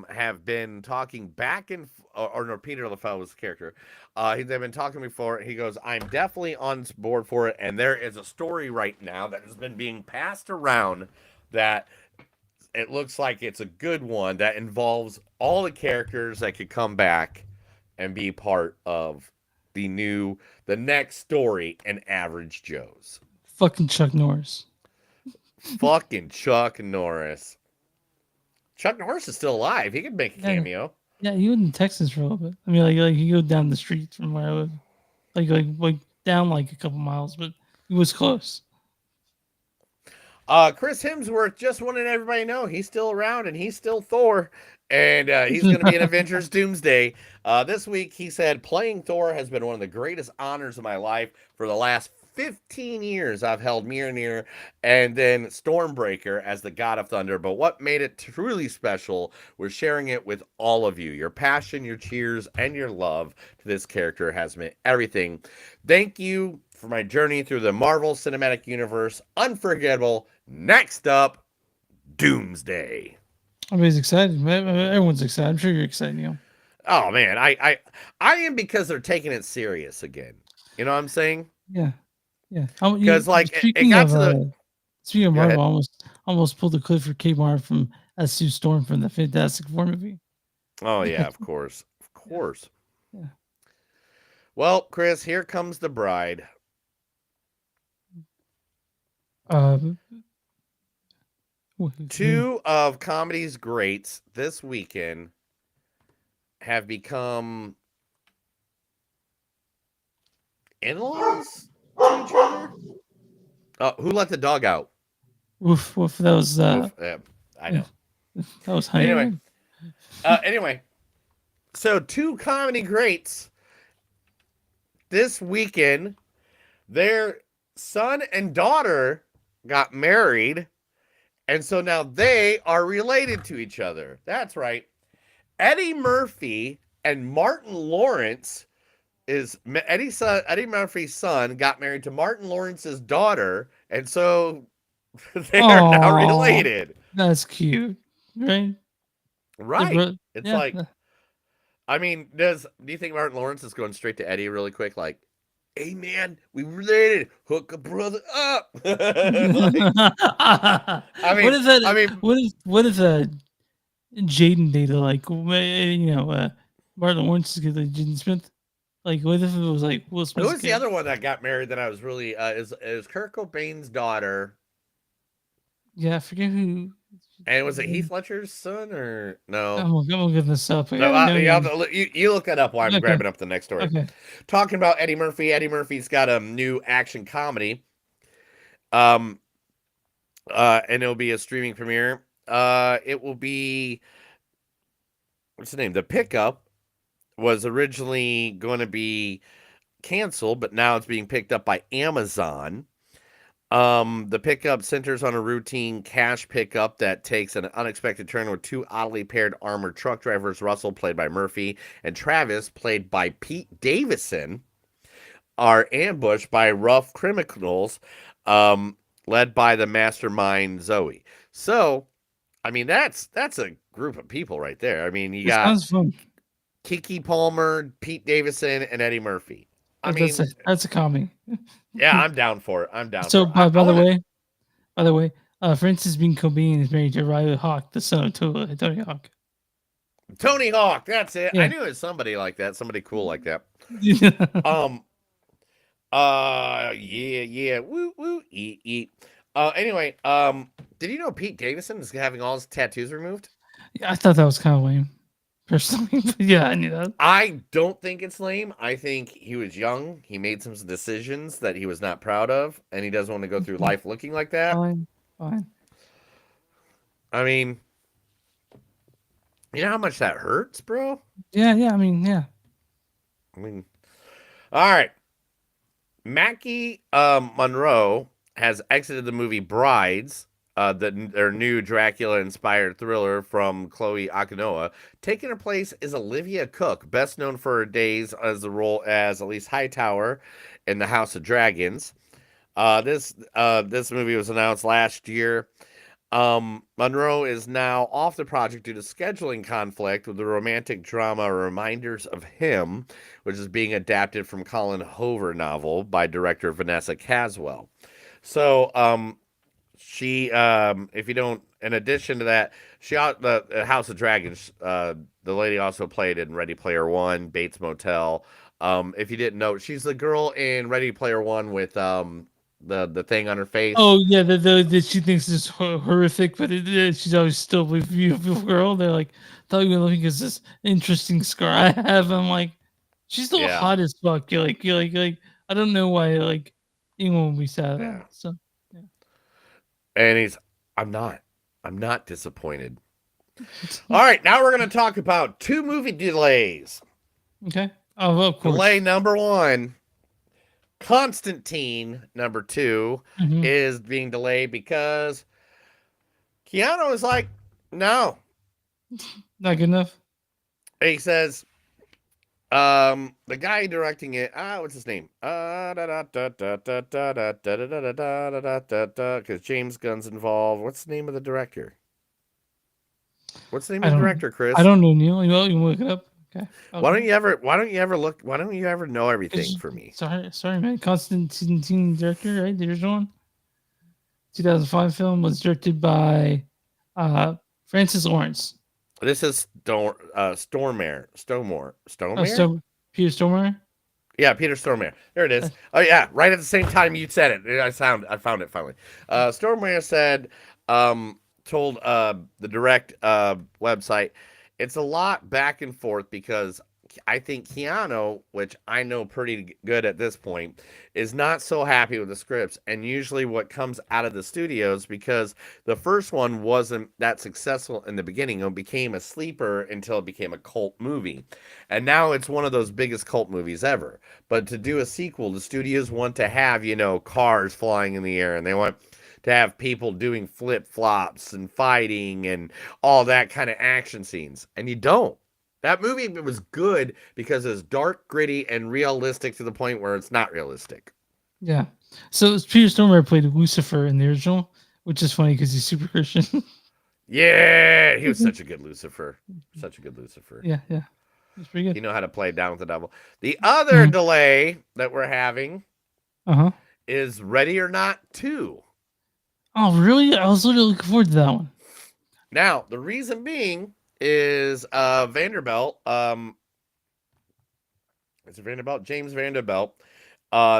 have been talking back and or no, Peter LaFell was the character. They've been talking before. He goes, "I'm definitely on board for it." And there is a story right now that has been being passed around that it looks like it's a good one that involves all the characters that could come back and be part of the next story in Average Joe's. Fucking Chuck Norris. Fucking Chuck Norris. Chuck Norris is still alive. He could make a cameo. Yeah, he was in Texas for a little bit. I mean, like he go down the street from where I live, like down like a couple miles, but he was close. Chris Hemsworth just wanted everybody to know he's still around and he's still Thor, and he's going to be in Avengers Doomsday. This week, he said, "Playing Thor has been one of the greatest honors of my life. For the last 15 years, I've held Mjolnir and then Stormbreaker as the God of Thunder. But what made it truly special was sharing it with all of you. Your passion, your cheers, and your love to this character has meant everything. Thank you for my journey through the Marvel Cinematic Universe. Unforgettable. Next up, Doomsday." Everybody's excited. Everyone's excited. I'm sure you're excited, Neil. Oh man, I am, because they're taking it serious again. You know what I'm saying? Yeah. Because like it got to the. Speaking of Marvel, almost pulled the clip for Kmart from as Sue Storm from the Fantastic Four movie. Oh yeah, of course. Yeah. Well, Chris, here comes the bride. Two of comedy's greats this weekend have become in-laws to each other. Oh, who let the dog out? Woof. That was Woof. Yeah, I know. That was honey. Anyway, so two comedy greats this weekend, their son and daughter got married, and so now they are related to each other. That's right. Eddie Murphy and Martin Lawrence Eddie Murphy's son got married to Martin Lawrence's daughter, and so they are now Oh, related. that's cute, right? Right. It's Yeah. like, I mean, do you think Martin Lawrence is going straight to Eddie really quick? Like, hey man, we related. Hook a brother up. Like, What if that? I mean, What if Jaden dated like Martin Lawrence's kid, like Jaden Smith? Like, what if it was like Will who Smith's was the kid? other one that got married that I was really is Kurt Cobain's daughter? Yeah, I forget who. And was it Heath Ledger's son or no? I'm gonna get this up. No, you look that up while I'm Okay. grabbing up the next story. Okay. Talking about Eddie Murphy. Eddie Murphy's got a new action comedy. And it'll be a streaming premiere. It will be, what's the name? The Pickup was originally going to be canceled, but now it's being picked up by Amazon. The Pickup centers on a routine cash pickup that takes an unexpected turn with two oddly paired armored truck drivers, Russell, played by Murphy, and Travis, played by Pete Davidson, are ambushed by rough criminals, led by the mastermind Zoe. So, I mean, that's a group of people right there. I mean, you got sounds fun. Kiki Palmer, Pete Davidson, and Eddie Murphy. I mean, that's a comedy. yeah, I'm down for it. I'm down. So, for it. by the way, Francis Bean Cobain is married to Riley Hawk, the son of Tony Hawk. Tony Hawk, that's it. Yeah. I knew it was somebody like that, somebody cool like that. Yeah, woo, woo, eat. Anyway, did you know Pete Davidson is having all his tattoos removed? Yeah, I thought that was kind of lame, personally. But yeah, I knew that. I don't think it's lame. I think he was young. He made some decisions that he was not proud of, and he doesn't want to go through life looking like that. Fine. I mean, you know how much that hurts, bro? Yeah. I mean, all right. Mackie Monroe has exited the movie Brides, their new Dracula-inspired thriller from Chloe Akinoa. Taking her place is Olivia Cooke, best known for her days as the role as Elise Hightower in The House of Dragons. This movie was announced last year. Monroe is now off the project due to scheduling conflict with the romantic drama Reminders of Him, which is being adapted from Colin Hoover novel by director Vanessa Caswell. So, she, if you don't, in addition to that, the House of Dragons, the lady also played in Ready Player One, Bates Motel. If you didn't know, she's the girl in Ready Player One with, the thing on her face. Oh yeah, the she thinks is horrific, but she's always still a beautiful girl. They're like, thought you were looking at this interesting scar I have. I'm like, she's still hot as fuck. You're like, I don't know why anyone would be sad. Yeah. So, yeah. And I'm not disappointed. All right, now we're going to talk about 2 movie delays. Okay. Oh, well, of course. Delay number 1. Constantine number 2 is being delayed because Keanu is like, no, not good enough. He says, the guy directing it, what's his name? Because James Gunn's involved. What's the name of the director? What's the name of the director, Chris? I don't know, Neil. You look it up. Okay. Why don't you ever know everything for me? Sorry, man. Constantine director, right? The original one. 2005 film was directed by Francis Lawrence. This is Stormare. Peter Stormare. Yeah, Peter Stormare. There it is. Oh yeah, right at the same time you said it. I found it finally. Stormare said, told the direct website, it's a lot back and forth because I think Keanu, which I know pretty good at this point, is not so happy with the scripts. And usually what comes out of the studios, because the first one wasn't that successful in the beginning, it became a sleeper until it became a cult movie. And now it's one of those biggest cult movies ever. But to do a sequel, the studios want to have, cars flying in the air, and they want to have people doing flip-flops and fighting and all that kind of action scenes. And you don't. That movie was good because it's dark, gritty, and realistic to the point where it's not realistic. Yeah. So Peter Stormare played Lucifer in the original, which is funny because he's super Christian. Yeah, he was such a good Lucifer. Such a good Lucifer. Yeah, yeah. It's pretty good. You know how to play down with the devil. The other delay that we're having is Ready or Not 2. Oh, really? I was literally looking forward to that one. Now, the reason being is Vanderbilt, James Vanderbilt,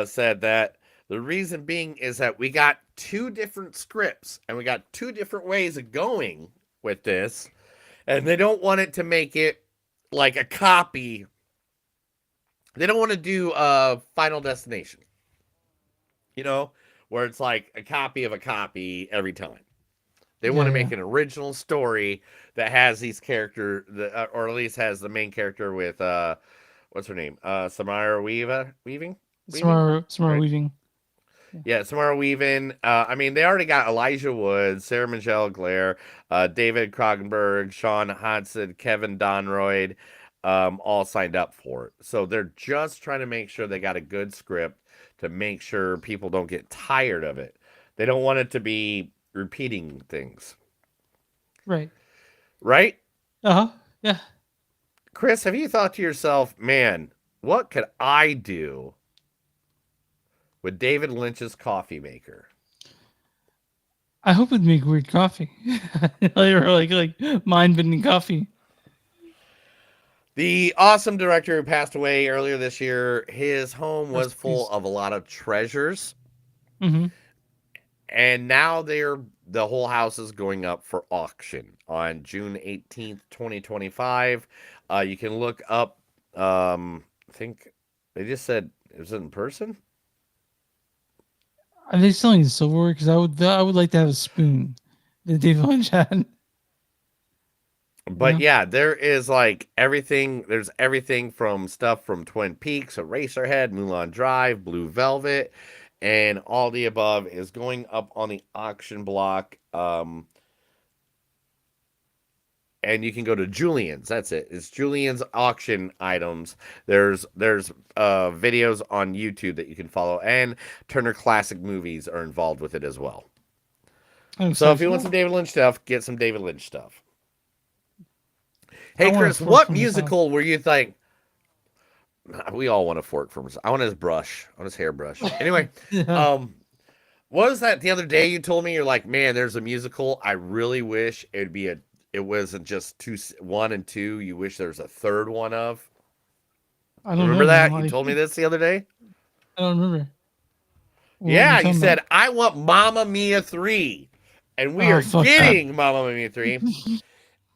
said that the reason being is that we got two different scripts and we got two different ways of going with this, and they don't want it to make it like a copy. They don't want to do a Final Destination, you know, where it's like a copy of a copy every time. They want to make an original story that has these characters, or at least has the main character with what's her name? Samara Weaving. Samara Weaving. Yeah, Samara Weaving. I mean, they already got Elijah Wood, Sarah Michelle Gellar, David Krogenberg, Sean Hodson, Kevin Donroyd, all signed up for it. So they're just trying to make sure they got a good script to make sure people don't get tired of it. They don't want it to be repeating things. Right. Right? Yeah. Chris, have you thought to yourself, man, what could I do with David Lynch's coffee maker? I hope it'd make weird coffee. or like mind-bending coffee. The awesome director who passed away earlier this year, his home was full of a lot of treasures. Mm-hmm. And now the whole house is going up for auction on June 18th, 2025. You can look up, I think they just said, is it in person? Are they selling silverware? Because I would like to have a spoon that David Lynch had. But yeah, there is like everything. There's everything from stuff from Twin Peaks, Eraserhead, Mulan Drive, Blue Velvet, and all the above is going up on the auction block. And you can go to Julian's. That's it. It's Julian's auction items. There's videos on YouTube that you can follow, and Turner Classic Movies are involved with it as well. So if you want some David Lynch stuff, get some David Lynch stuff. Hey Chris, what musical were you think? We all want a fork from. I want his brush, I want his hairbrush. Anyway, what was that the other day? You told me you're like, man, there's a musical. I really wish it wasn't just 1 and 2. You wish there's a third one of. I don't remember that. You told me this the other day. I don't remember. Yeah, you said I want Mamma Mia 3, and we are getting Mamma Mia 3,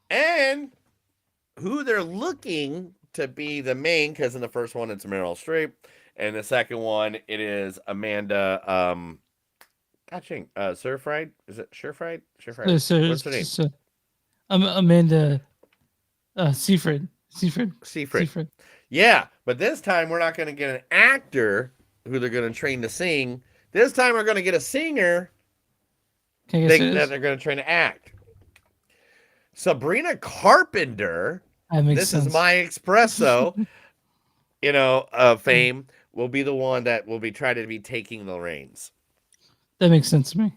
and who they're looking to be the main, because in the first one it's Meryl Streep, and the second one it is Amanda Seyfried. Is it Seyfried? What's her name? Amanda Seyfried. Yeah, but this time we're not going to get an actor who they're going to train to sing. This time we're going to get a singer that they're going to train to act. Sabrina Carpenter, this is my espresso, fame, will be the one that will be trying to be taking the reins. That makes sense to me.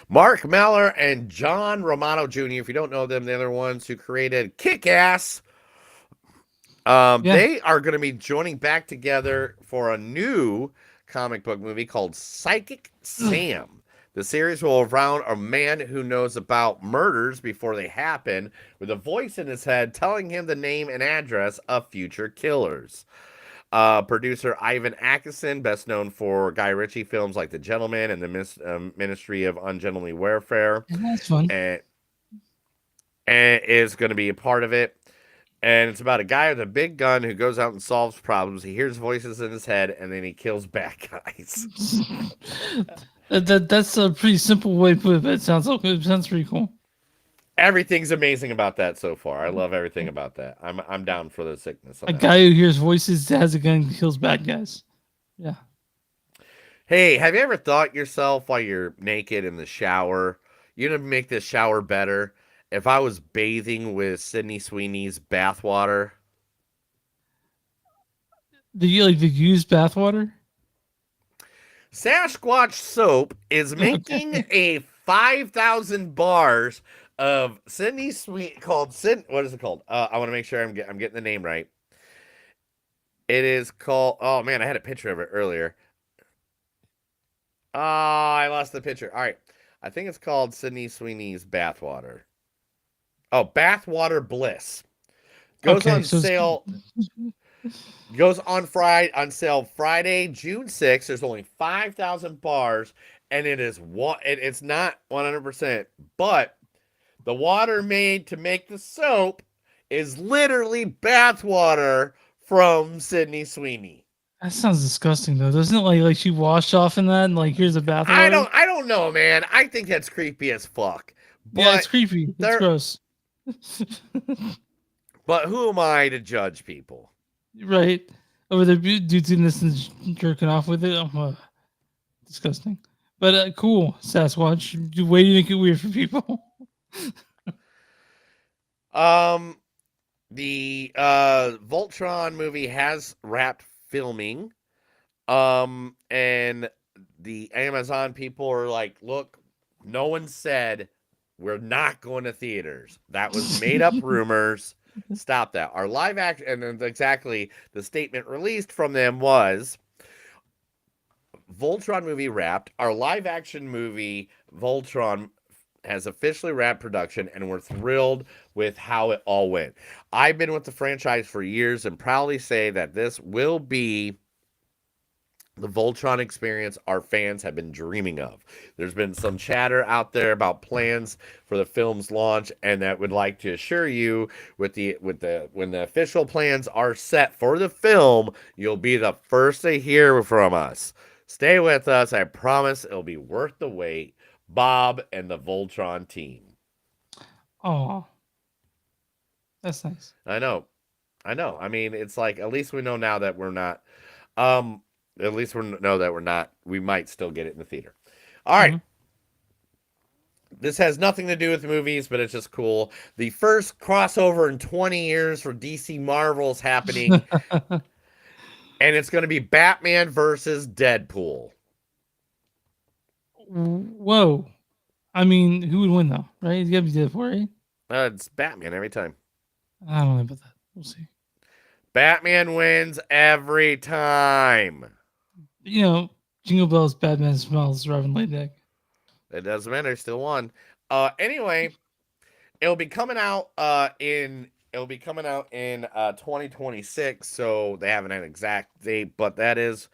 Mark Meller and John Romano Jr., if you don't know them, they're the ones who created Kick-Ass. They are going to be joining back together for a new comic book movie called Psychic Sam. The series will revolve around a man who knows about murders before they happen, with a voice in his head telling him the name and address of future killers. Producer Ivan Akison, best known for Guy Ritchie films like The Gentleman and the Ministry of Ungentlemanly Warfare. That's fun. And is going to be a part of it. And it's about a guy with a big gun who goes out and solves problems. He hears voices in his head, and then he kills bad guys. That's a pretty simple way to put it, but it sounds pretty cool. Everything's amazing about that so far. I love everything about that. I'm down for the sickness. A guy who hears voices, has a gun, kills bad guys. Yeah. Hey, have you ever thought yourself while you're naked in the shower, you're gonna make this shower better, if I was bathing with Sydney Sweeney's bathwater. The used bathwater? Sasquatch Soap is making Okay. a 5,000 bars of Sydney Sweet called What is it called? I want to make sure I'm getting the name right. It is called. Oh man, I had a picture of it earlier. Oh, I lost the picture. All right, I think it's called Sydney Sweeney's bathwater. Oh, Bathwater Bliss goes Okay, on so sale. Goes on sale Friday, June 6th. There's only 5,000 bars, and it's not 100%, but the water made to make the soap is literally bath water from Sydney Sweeney. that sounds disgusting though. Doesn't it like she washed off in that and like here's a bathwater? I don't know, man. I think that's creepy as fuck. Yeah, it's But creepy. It's gross. but who am I to judge people? Right. Over there, dudes doing this and jerking off with it. Disgusting. But cool, Sasquatch. Way to make it weird for people. The Voltron movie has wrapped filming. And the Amazon people are like, look, no one said we're not going to theaters. That was made up rumors. Stop that. Our live action, and then exactly the statement released from them was Voltron movie wrapped. Our live action movie, Voltron, has officially wrapped production, and we're thrilled with how it all went. I've been with the franchise for years and proudly say that this will be the Voltron experience our fans have been dreaming of. There's been some chatter out there about plans for the film's launch, and that would like to assure you when the official plans are set for the film, you'll be the first to hear from us. Stay with us. I promise it'll be worth the wait. Bob and the Voltron team. Oh, that's nice. I know. I mean, it's like at least we know now that we're not. At least we know that we're not. We might still get it in the theater. All right. This has nothing to do with movies, but it's just cool. The first crossover in 20 years for DC Marvel's happening. And it's going to be Batman versus Deadpool. Whoa. I mean, who would win though, right? It's got to be Deadpool, right? It's Batman every time. I don't know about that. We'll see. Batman wins every time. You know, Jingle Bells, Batman smells, Robin Laydeck. It doesn't matter. Still won. Anyway, it'll be coming out in 2026. So they haven't an exact date, but that is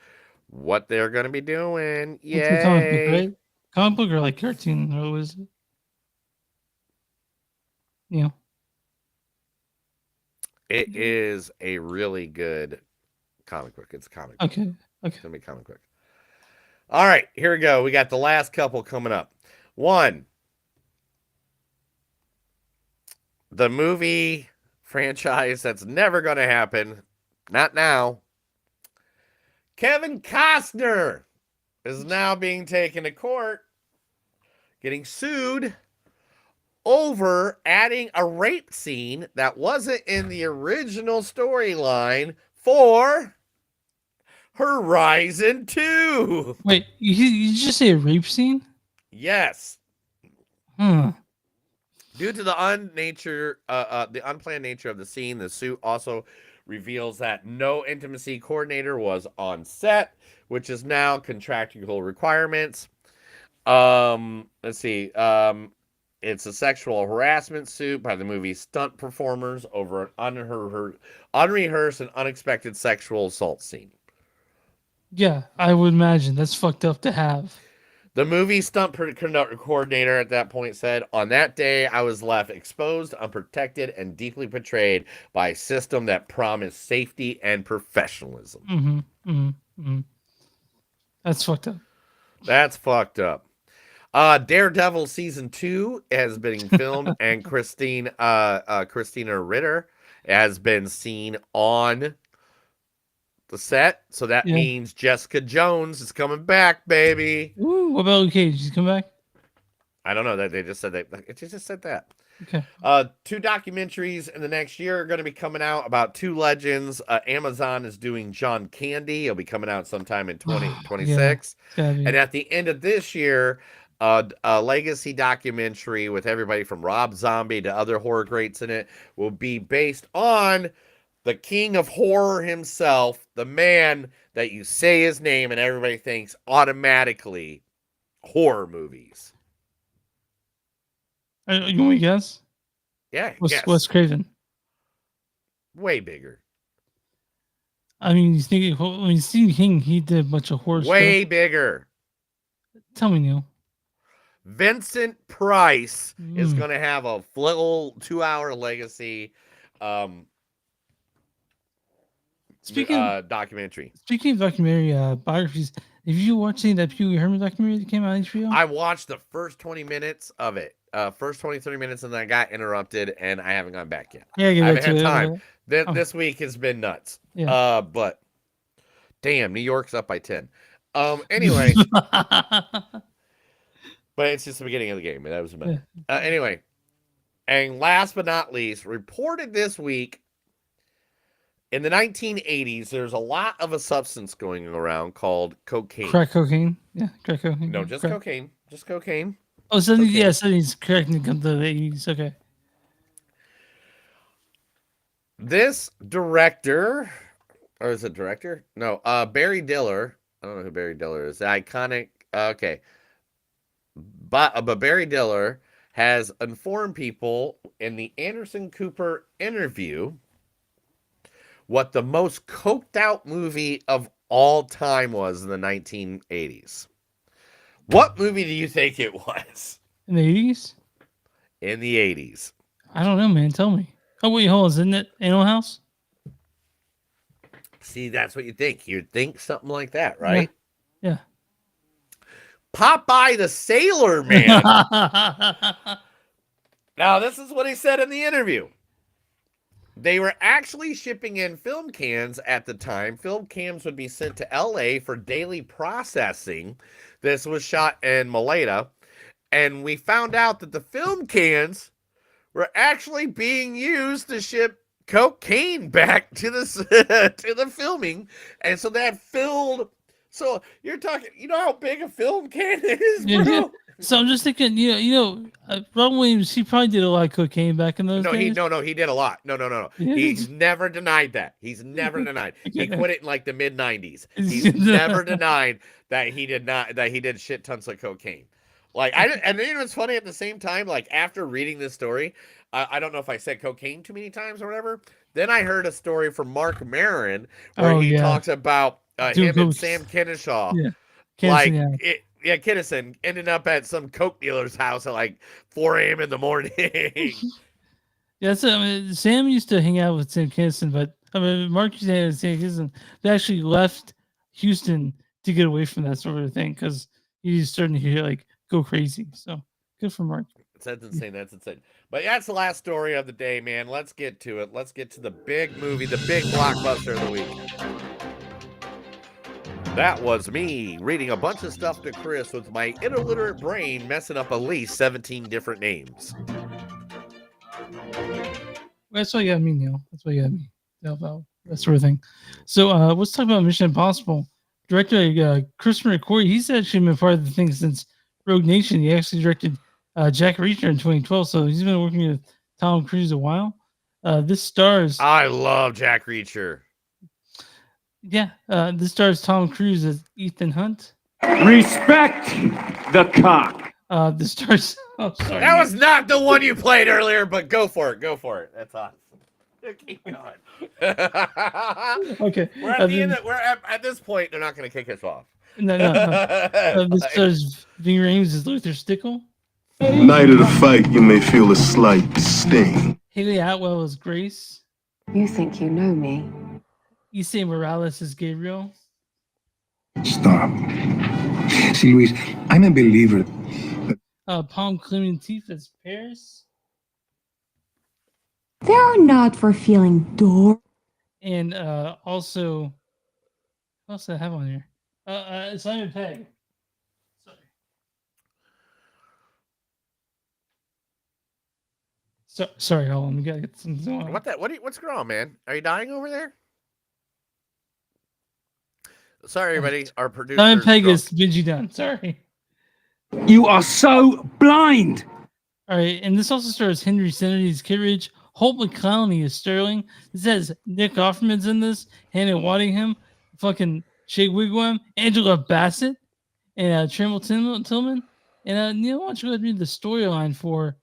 what they're going to be doing. Yay! It's a comic book, right? Comic book or like cartoon? Or what is it? Yeah. It is a really good comic book. It's a comic book. Okay. It's going to be comic book. All right, here we go. We got the last couple coming up. One, the movie franchise that's never going to happen. Not now. Kevin Costner is now being taken to court, getting sued over adding a rape scene that wasn't in the original storyline for Horizon 2. Wait, you just say a rape scene? Yes. Huh. Due to the unplanned nature of the scene, the suit also reveals that no intimacy coordinator was on set, which is now contractual requirements. Let's see. It's a sexual harassment suit by the movie's stunt performers over an unrehearsed and unexpected sexual assault scene. Yeah, I would imagine that's fucked up to have. The movie stunt coordinator at that point said, "On that day, I was left exposed, unprotected, and deeply betrayed by a system that promised safety and professionalism." That's fucked up. That's fucked up. Daredevil season 2 has been filmed, and Christina Ritter has been seen on the set. So that means Jessica Jones is coming back, baby. Ooh, what about Luke Cage? He's come back? I don't know that they just said that. It just said that. Okay. 2 documentaries in the next year are going to be coming out about 2 legends. Amazon is doing John Candy. It'll be coming out sometime in 2026. Yeah, And at the end of this year, a legacy documentary with everybody from Rob Zombie to other horror greats in it will be based on the king of horror himself, the man that you say his name and everybody thinks automatically horror movies. You want me to guess? Yeah, Wes Craven. Way bigger. I mean, Stephen King, he did a bunch of horror Way stuff. bigger. Tell me, Neil. Vincent Price is going to have a full 2-hour legacy documentary. Speaking of documentary biographies, have you watched any of that Pee Wee Herman documentary that came out on HBO? I watched the first 20 minutes of it. First 20, 30 minutes, and then I got interrupted, and I haven't gone back yet. Yeah, I haven't had it. time. This week has been nuts. Yeah. But damn, New York's up by 10. Anyway. But it's just the beginning of the game. That was about it. Anyway. And last but not least, reported this week, in the 1980s, there's a lot of a substance going around called cocaine. Crack cocaine? Yeah, crack cocaine. No, just crack. cocaine. Just cocaine. Oh, so yeah, so he's correct when it comes to the 80s. Okay. This director, or is it director? No, Barry Diller. I don't know who Barry Diller is. The iconic. Okay. But Barry Diller has informed people in the Anderson Cooper interview what the most coked out movie of all time was in the 1980s. What movie do you think it was? In the 80s? In the 80s. I don't know, man. Tell me. Oh, wait, hold on. Isn't it Animal House? See, that's what you think. You'd think something like that, right? Yeah. Popeye the Sailor Man. Now, this is what he said in the interview. They were actually shipping in film cans at the time. Film cans would be sent to LA for daily processing. This was shot in Maleta. And we found out that the film cans were actually being used to ship cocaine back to the to the filming. And so that filled. So you're talking, you know how big a film can is, bro? Yeah. So I'm just thinking, Robin Williams, he probably did a lot of cocaine back in those days. He did a lot. No. Yeah. He's never denied that. He's never denied. He quit it in like the mid 90s. He's never denied that he did shit tons of cocaine. And then it's funny at the same time, like after reading this story, I don't know if I said cocaine too many times or whatever. Then I heard a story from Mark Maron where he talks about him and Sam Kinnishaw. Yeah. Kinnison ended up at some coke dealer's house at like 4 a.m. in the morning. Yeah, Sam used to hang out with Sam Kinison, but Mark used to hang out with Sam Kinison. They actually left Houston to get away from that sort of thing because he's starting to go crazy. So good for Mark. That's insane. That's insane. But that's the last story of the day, man. Let's get to it. Let's get to the big movie, the big blockbuster of the week. That was me reading a bunch of stuff to Chris with my illiterate brain messing up at least 17 different names. That's why you got me, Neil. That's why you got me. That sort of thing. So let's talk about Mission Impossible. Director Christopher McQuarrie, he's actually been part of the thing since Rogue Nation. He actually directed Jack Reacher in 2012, so he's been working with Tom Cruise a while. This stars... I love Jack Reacher. Yeah, this stars Tom Cruise as Ethan Hunt. Respect the cock. This stars... Oh, sorry. That was not the one you played earlier, but go for it. Go for it. That's awesome. Keep going. Okay. We're at the end. At this point, they're not going to kick us off. No. This stars Ving Rhames as Luther Stickle. Night of the fight, you may feel a slight sting. Haley Atwell as Grace. You think you know me? Issei Morales as Gabriel. Stop. See, Luis, I'm a believer. Palm Clementif as Paris. They're not for feeling door. And also, what else do I have on here? Simon Pegg. Sorry. Sorry, hold on. We gotta get something going on. What's going on, man? Are you dying over there? Sorry, everybody. Our producer. Simon Pegg is Benji done. Sorry. You are so blind. All right, and this also stars Henry Sennedy as Kittredge, Holt McClellan as Sterling. It says Nick Offerman's in this, Hannah Waddingham, fucking Shea Wigwam, Angela Bassett, and Trimble Tillman. And Neil, why don't you go ahead and read the storyline for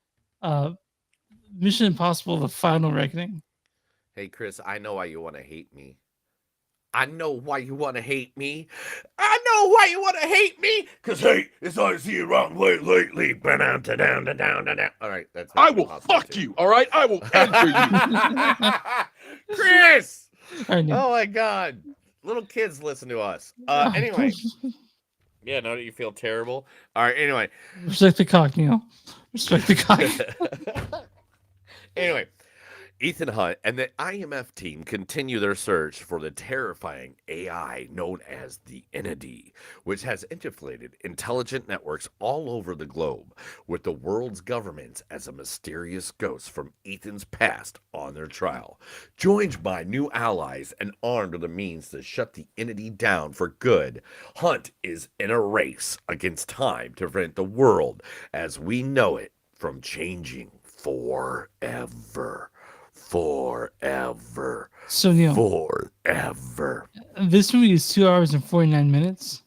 Mission Impossible: The Final Reckoning? Hey, Chris, I know why you want to hate me. I know why you want to hate me. I know why you want to hate me. Because hate is all I see around lately. Down. All right, that's. I will fuck you. All right, I will enter you. Chris. I know. Oh my God, little kids listen to us. Anyway. Yeah, now that you feel terrible. All right. Anyway. Respect the cock, Neil. Respect the cock. Anyway. Ethan Hunt and the IMF team continue their search for the terrifying AI known as the Entity, which has infiltrated intelligent networks all over the globe, with the world's governments as a mysterious ghost from Ethan's past on their trial. Joined by new allies and armed with the means to shut the Entity down for good, Hunt is in a race against time to prevent the world as we know it from changing forever. Forever. So Neil, forever. This movie is 2 hours and 49 minutes.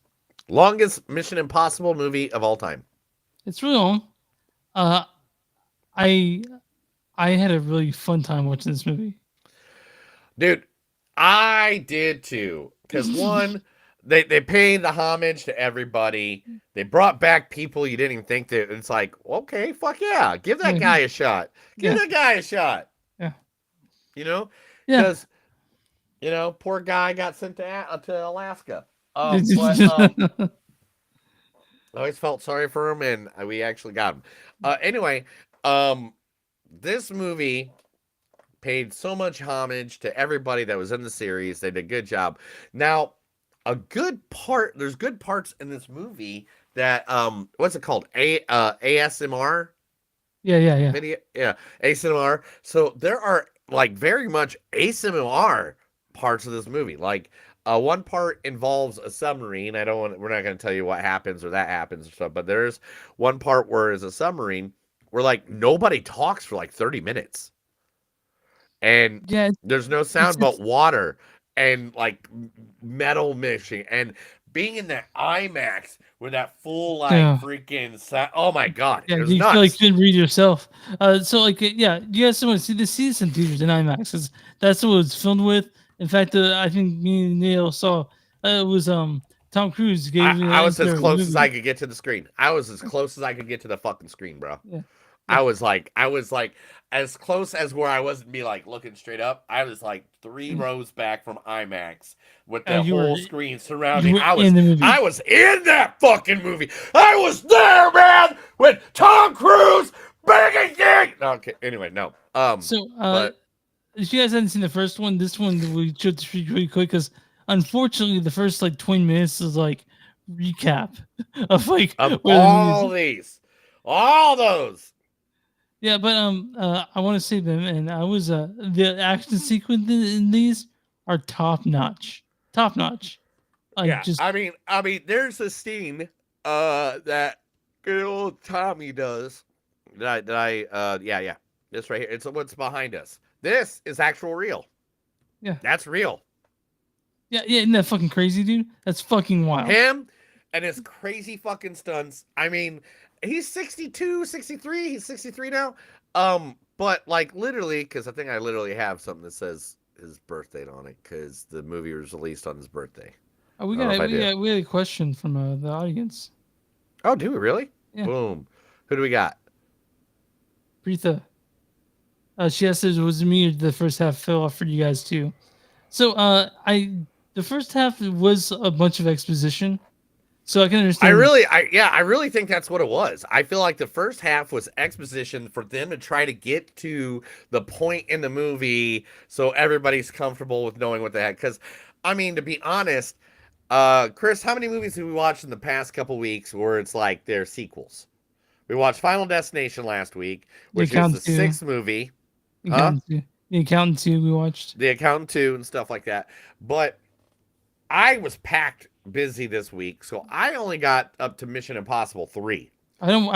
Longest Mission Impossible movie of all time. It's really long. I had a really fun time watching this movie. Dude, I did too. Because one, they paid the homage to everybody. They brought back people you didn't even think that. It's like, okay, fuck yeah, give that guy a shot. Give that guy a shot. Yeah. You know? Yeah. Because, you know, poor guy got sent to Alaska. I always felt sorry for him, and we actually got him. Anyway, this movie paid so much homage to everybody that was in the series. They did a good job. Now, there's good parts in this movie that, what's it called? ASMR? Yeah. Video? Yeah, ASMR. So there are, like, very much ASMR parts of this movie. Like, one part involves a submarine. We're not going to tell you what happens or that happens or stuff, but there's one part where it's a submarine where, like, nobody talks for like 30 minutes. And there's no sound but water and like metal mixing and being in that IMAX with that full freaking sound. Oh my God. Yeah, it was you nuts. feel like you couldn't read yourself. So like, yeah, you guys want to see this in theaters in IMAX because that's what it's filmed with. In fact, I think me and Neil saw it was Tom Cruise gave me. I was as close as I could get to the screen. I was as close as I could get to the fucking screen, bro. Yeah. I was like as close as where I wasn't be like looking straight up. I was like 3 rows back from IMAX with the whole screen surrounding. I was in that fucking movie. I was there, man, with Tom Cruise banging dick. No, okay. Anyway, no. But if you guys hadn't seen the first one, this one we should treat really quick because unfortunately the first like 20 minutes is like recap of like all those. Yeah, but I want to say them, and I was the action sequence in these are top notch. I mean, there's a scene that good old Tommy does. That I this right here. It's what's behind us. This is actual real. Yeah, that's real. Yeah, isn't that fucking crazy, dude? That's fucking wild. Him and his crazy fucking stunts. I mean, he's 62, 63. He's 63 now. But like literally, because I think I literally have something that says his birth date on it because the movie was released on his birthday. Oh, we had a question from the audience. Oh, do we really? Yeah. Boom. Who do we got? Preetha. She asked if it was me or the first half fell off for you guys too. So the first half was a bunch of exposition. So I can understand. I really think that's what it was. I feel like the first half was exposition for them to try to get to the point in the movie so everybody's comfortable with knowing what they had. Because, I mean, to be honest, Chris, how many movies have we watched in the past couple weeks where it's like they're sequels? We watched Final Destination last week, which is the Accountant 2. 6th movie. The Huh? Accountant 2. The Accountant 2 we watched. The Accountant 2 and stuff like that. But I was packed busy this week, so I only got up to Mission Impossible 3. I didn't watch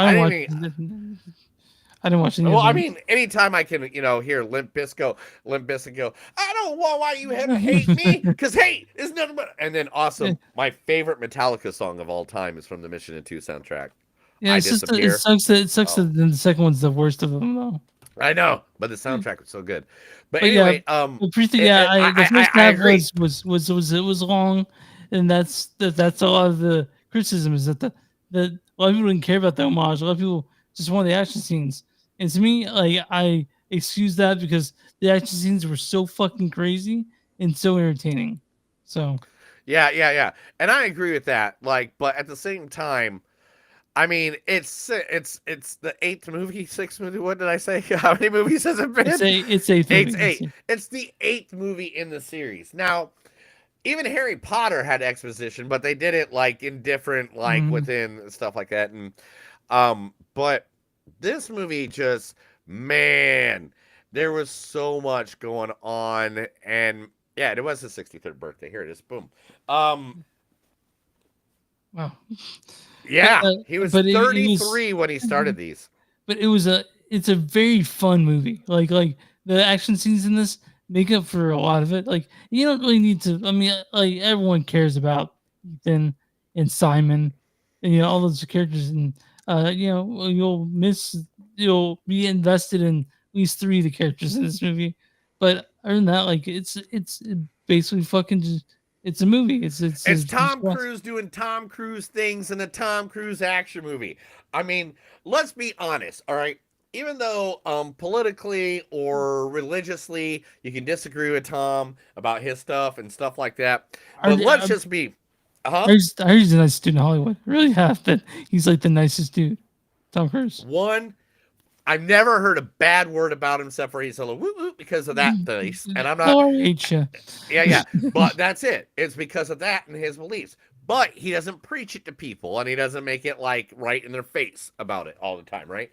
any Well, of I them. mean, anytime I can, hear Limp Bizkit go, I don't want why you hate me, because hate is nothing but. And then also, my favorite Metallica song of all time is from the Mission 2 soundtrack. Yeah, I it's just Disappear. it sucks that the second one's the worst of them though. I know, but the soundtrack was so good. But But anyway, yeah, the first I half agree. was long, and that's a lot of the criticism is that a lot of people didn't care about the homage. A lot of people just wanted the action scenes, and to me, like I excuse that because the action scenes were so fucking crazy and so entertaining. So Yeah, and I agree with that. Like, but at the same time, I mean, it's the 8th movie, 6th movie. What did I say? How many movies has it been? it's eighth movie. It's 8. It's the 8th movie in the series. Now, even Harry Potter had exposition, but they did it like in different, like within stuff like that. And but this movie just, man, there was so much going on, and yeah, it was his 63rd birthday. Here it is. Boom. Wow. Yeah, But, he was but it 33 when he started these. But it's a very fun movie. Like the action scenes in this make up for a lot of it. Like you don't really need to. I mean, like everyone cares about Ethan and Simon, and all those characters, and you'll be invested in at least 3 of the characters in this movie. But other than that, like it's basically fucking just. It's a movie. It's Tom Cruise doing Tom Cruise things in a Tom Cruise action movie. I mean, let's be honest, all right? Even though politically or religiously you can disagree with Tom about his stuff and stuff like that, but let's just be... I heard he's a nice dude in Hollywood. I really have that. He's like the nicest dude. Tom Cruise. One, I've never heard a bad word about him except for he's a little woo because of that face. And I'm not... Lord hate you. Yeah. But that's it. It's because of that and his beliefs. But he doesn't preach it to people, and he doesn't make it like right in their face about it all the time, right?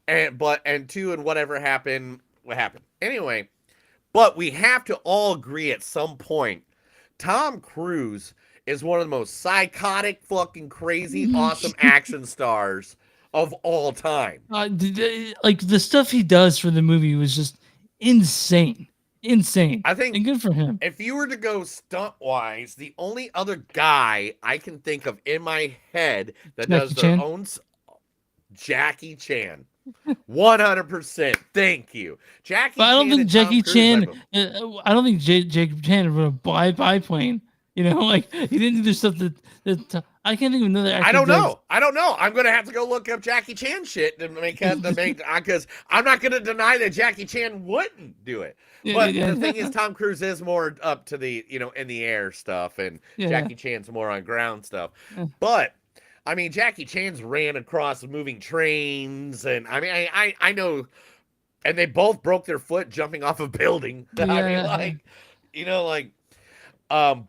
And two, and whatever happened, what happened. Anyway, but we have to all agree at some point, Tom Cruise is one of the most psychotic, fucking crazy, awesome action stars of all time. Like the stuff he does for the movie was just insane. I think, and good for him. If you were to go stunt wise, the only other guy I can think of in my head that does their own Jackie Chan. 100%. Thank you, Jackie. But I don't think Jackie Chan. Chan. I don't think Jackie Chan would a biplane. Like he didn't do the stuff that I can't think of another actor. I don't know. I'm gonna have to go look up Jackie Chan shit to make because I'm not gonna deny that Jackie Chan wouldn't do it. But the thing is, Tom Cruise is more up to the in the air stuff, and Jackie Chan's more on ground stuff. But I mean, Jackie Chan's ran across moving trains, and I mean, I know, and they both broke their foot jumping off a building. I mean,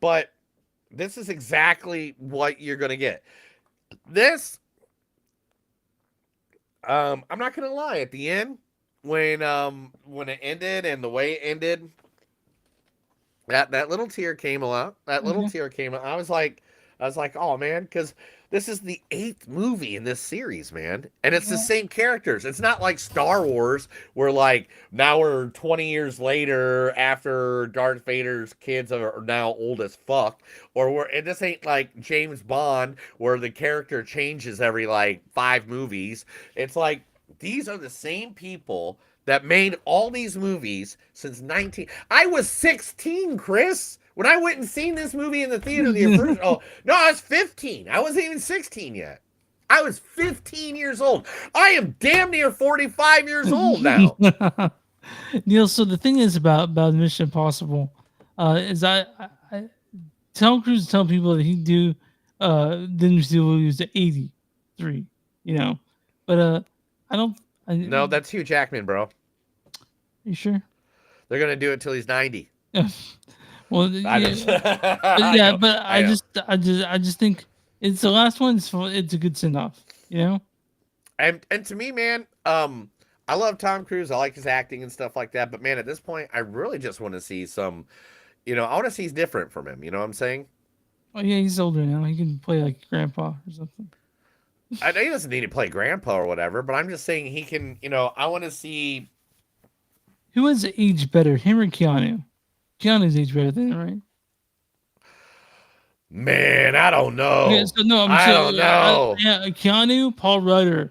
but this is exactly what you're gonna get. This, I'm not gonna lie. At the end, when it ended and the way it ended, that little tear came out. That little tear came out. I was like, oh man, because this is the 8th movie in this series, man, and it's the same characters. It's not like Star Wars, where like now we're 20 years later after Darth Vader's kids are now old as fuck, or this ain't like James Bond, where the character changes every like 5 movies. It's like these are the same people that made all these movies since 19. I was 16, Chris. When I went and seen this movie in the theater, I was 15. I wasn't even 16 yet. I was 15 years old. I am damn near 45 years old now. Neil, so the thing is about Mission Impossible is I Tom Cruise telling people that he didn't feel he was 83, but I don't. No, that's Hugh Jackman, bro. You sure? They're gonna do it till he's 90. Well, I just think it's the last one. It's a good send off, And to me, man, I love Tom Cruise. I like his acting and stuff like that. But man, at this point, I really just want to see some. I want to see he's different from him. You know what I'm saying? Oh yeah, he's older now. He can play like grandpa or something. I know he doesn't need to play grandpa or whatever, but I'm just saying he can. I want to see. Who has aged better, him or Keanu? Keanu's aged better than him, right? Man, I don't know. Okay, so no, I'm I saying, don't know. yeah, Keanu, Paul Rudd,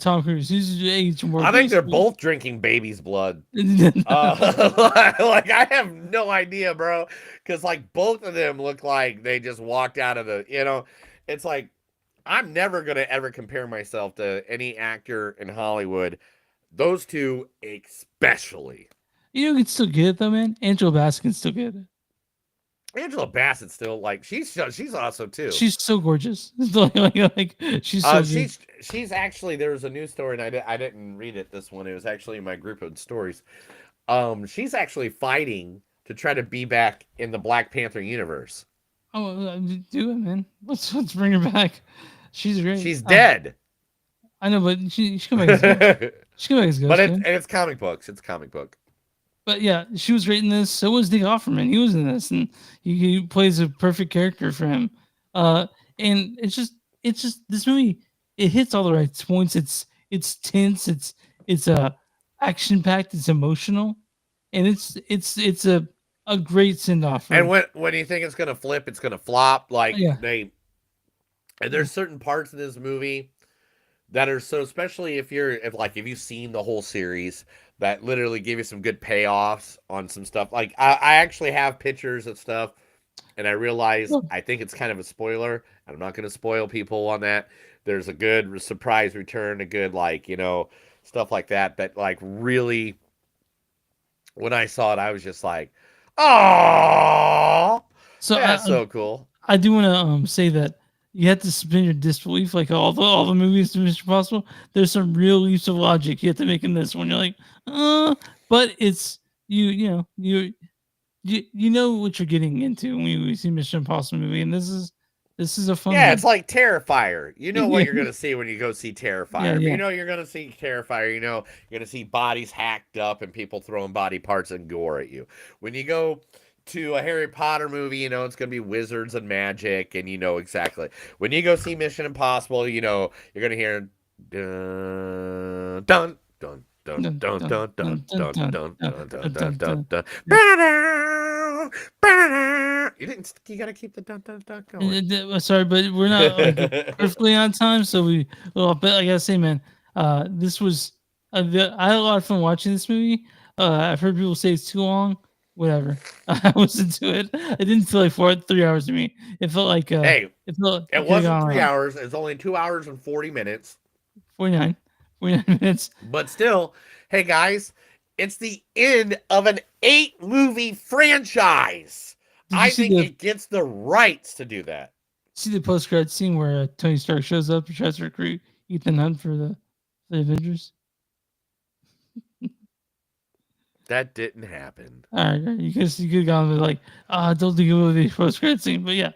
Tom Cruise. Who's aged more? I think they're gracefully? both drinking baby's blood. Like I have no idea, bro. Because like both of them look like they just walked out of the. It's like I'm never gonna ever compare myself to any actor in Hollywood. Those two especially. You know, can still get it though, man. Angela Bassett can still get it. Angela Bassett still like she's awesome too. She's so gorgeous. like she's so good. She's actually there was a news story and I didn't read it this one. It was actually in my group of stories. She's actually fighting to try to be back in the Black Panther universe. Oh, do it, man. Let's bring her back. She's great. She's dead. I know, but she come back as Ghost. She come back as Ghost. But it's comic books. It's comic book. But yeah, she was great in this. So was Nick Offerman. He was in this, and he plays a perfect character for him. And it's just this movie. It hits all the right points. It's tense. It's action packed. It's emotional, and it's a great send off. And when you think it's gonna flip, it's gonna flop. Like Yeah. And there's certain parts of this movie that are so, especially if you've seen the whole series, that literally give you some good payoffs on some stuff. Like I actually have pictures of stuff, and I realize I think it's kind of a spoiler. I'm not going to spoil people on that. There's a good surprise return, a good stuff like that. That like really, when I saw it, I was just like, oh, So that's so cool. I do want to say that you have to suspend your disbelief, like all the movies to Mission Impossible. There's some real leaps of logic you have to make in this one. You're like, but it's you know what you're getting into when you see Mission Impossible movie, and this is a fun. Yeah, one. it's like Terrifier. You know what you're gonna see when you go see Terrifier. Yeah. You know you're gonna see Terrifier. You know you're gonna see bodies hacked up and people throwing body parts and gore at you. When you go to a Harry Potter movie, you know it's gonna be wizards and magic, and you know exactly. When you go see Mission Impossible, you know you're gonna hear dun dun dun dun dun dun dun dun dun dun dun dun. You gotta keep the dun dun dun going. Sorry, but we're not like, perfectly on time, so but I gotta say, man, this was I had a lot of fun watching this movie. I've heard people say it's too long. Whatever, I was into it. It didn't feel like 3 hours to me. It felt like it wasn't 3 hours. hours. It's only 2 hours and 40 minutes. 49 minutes. But still, hey guys, it's the end of an 8-movie franchise. I think it gets the rights to do that. See the post-credit scene where Tony Stark shows up and tries to recruit Ethan Hunt for the Avengers? That didn't happen. All right, you could have gone with like, don't think about the post-credit scene, but yeah,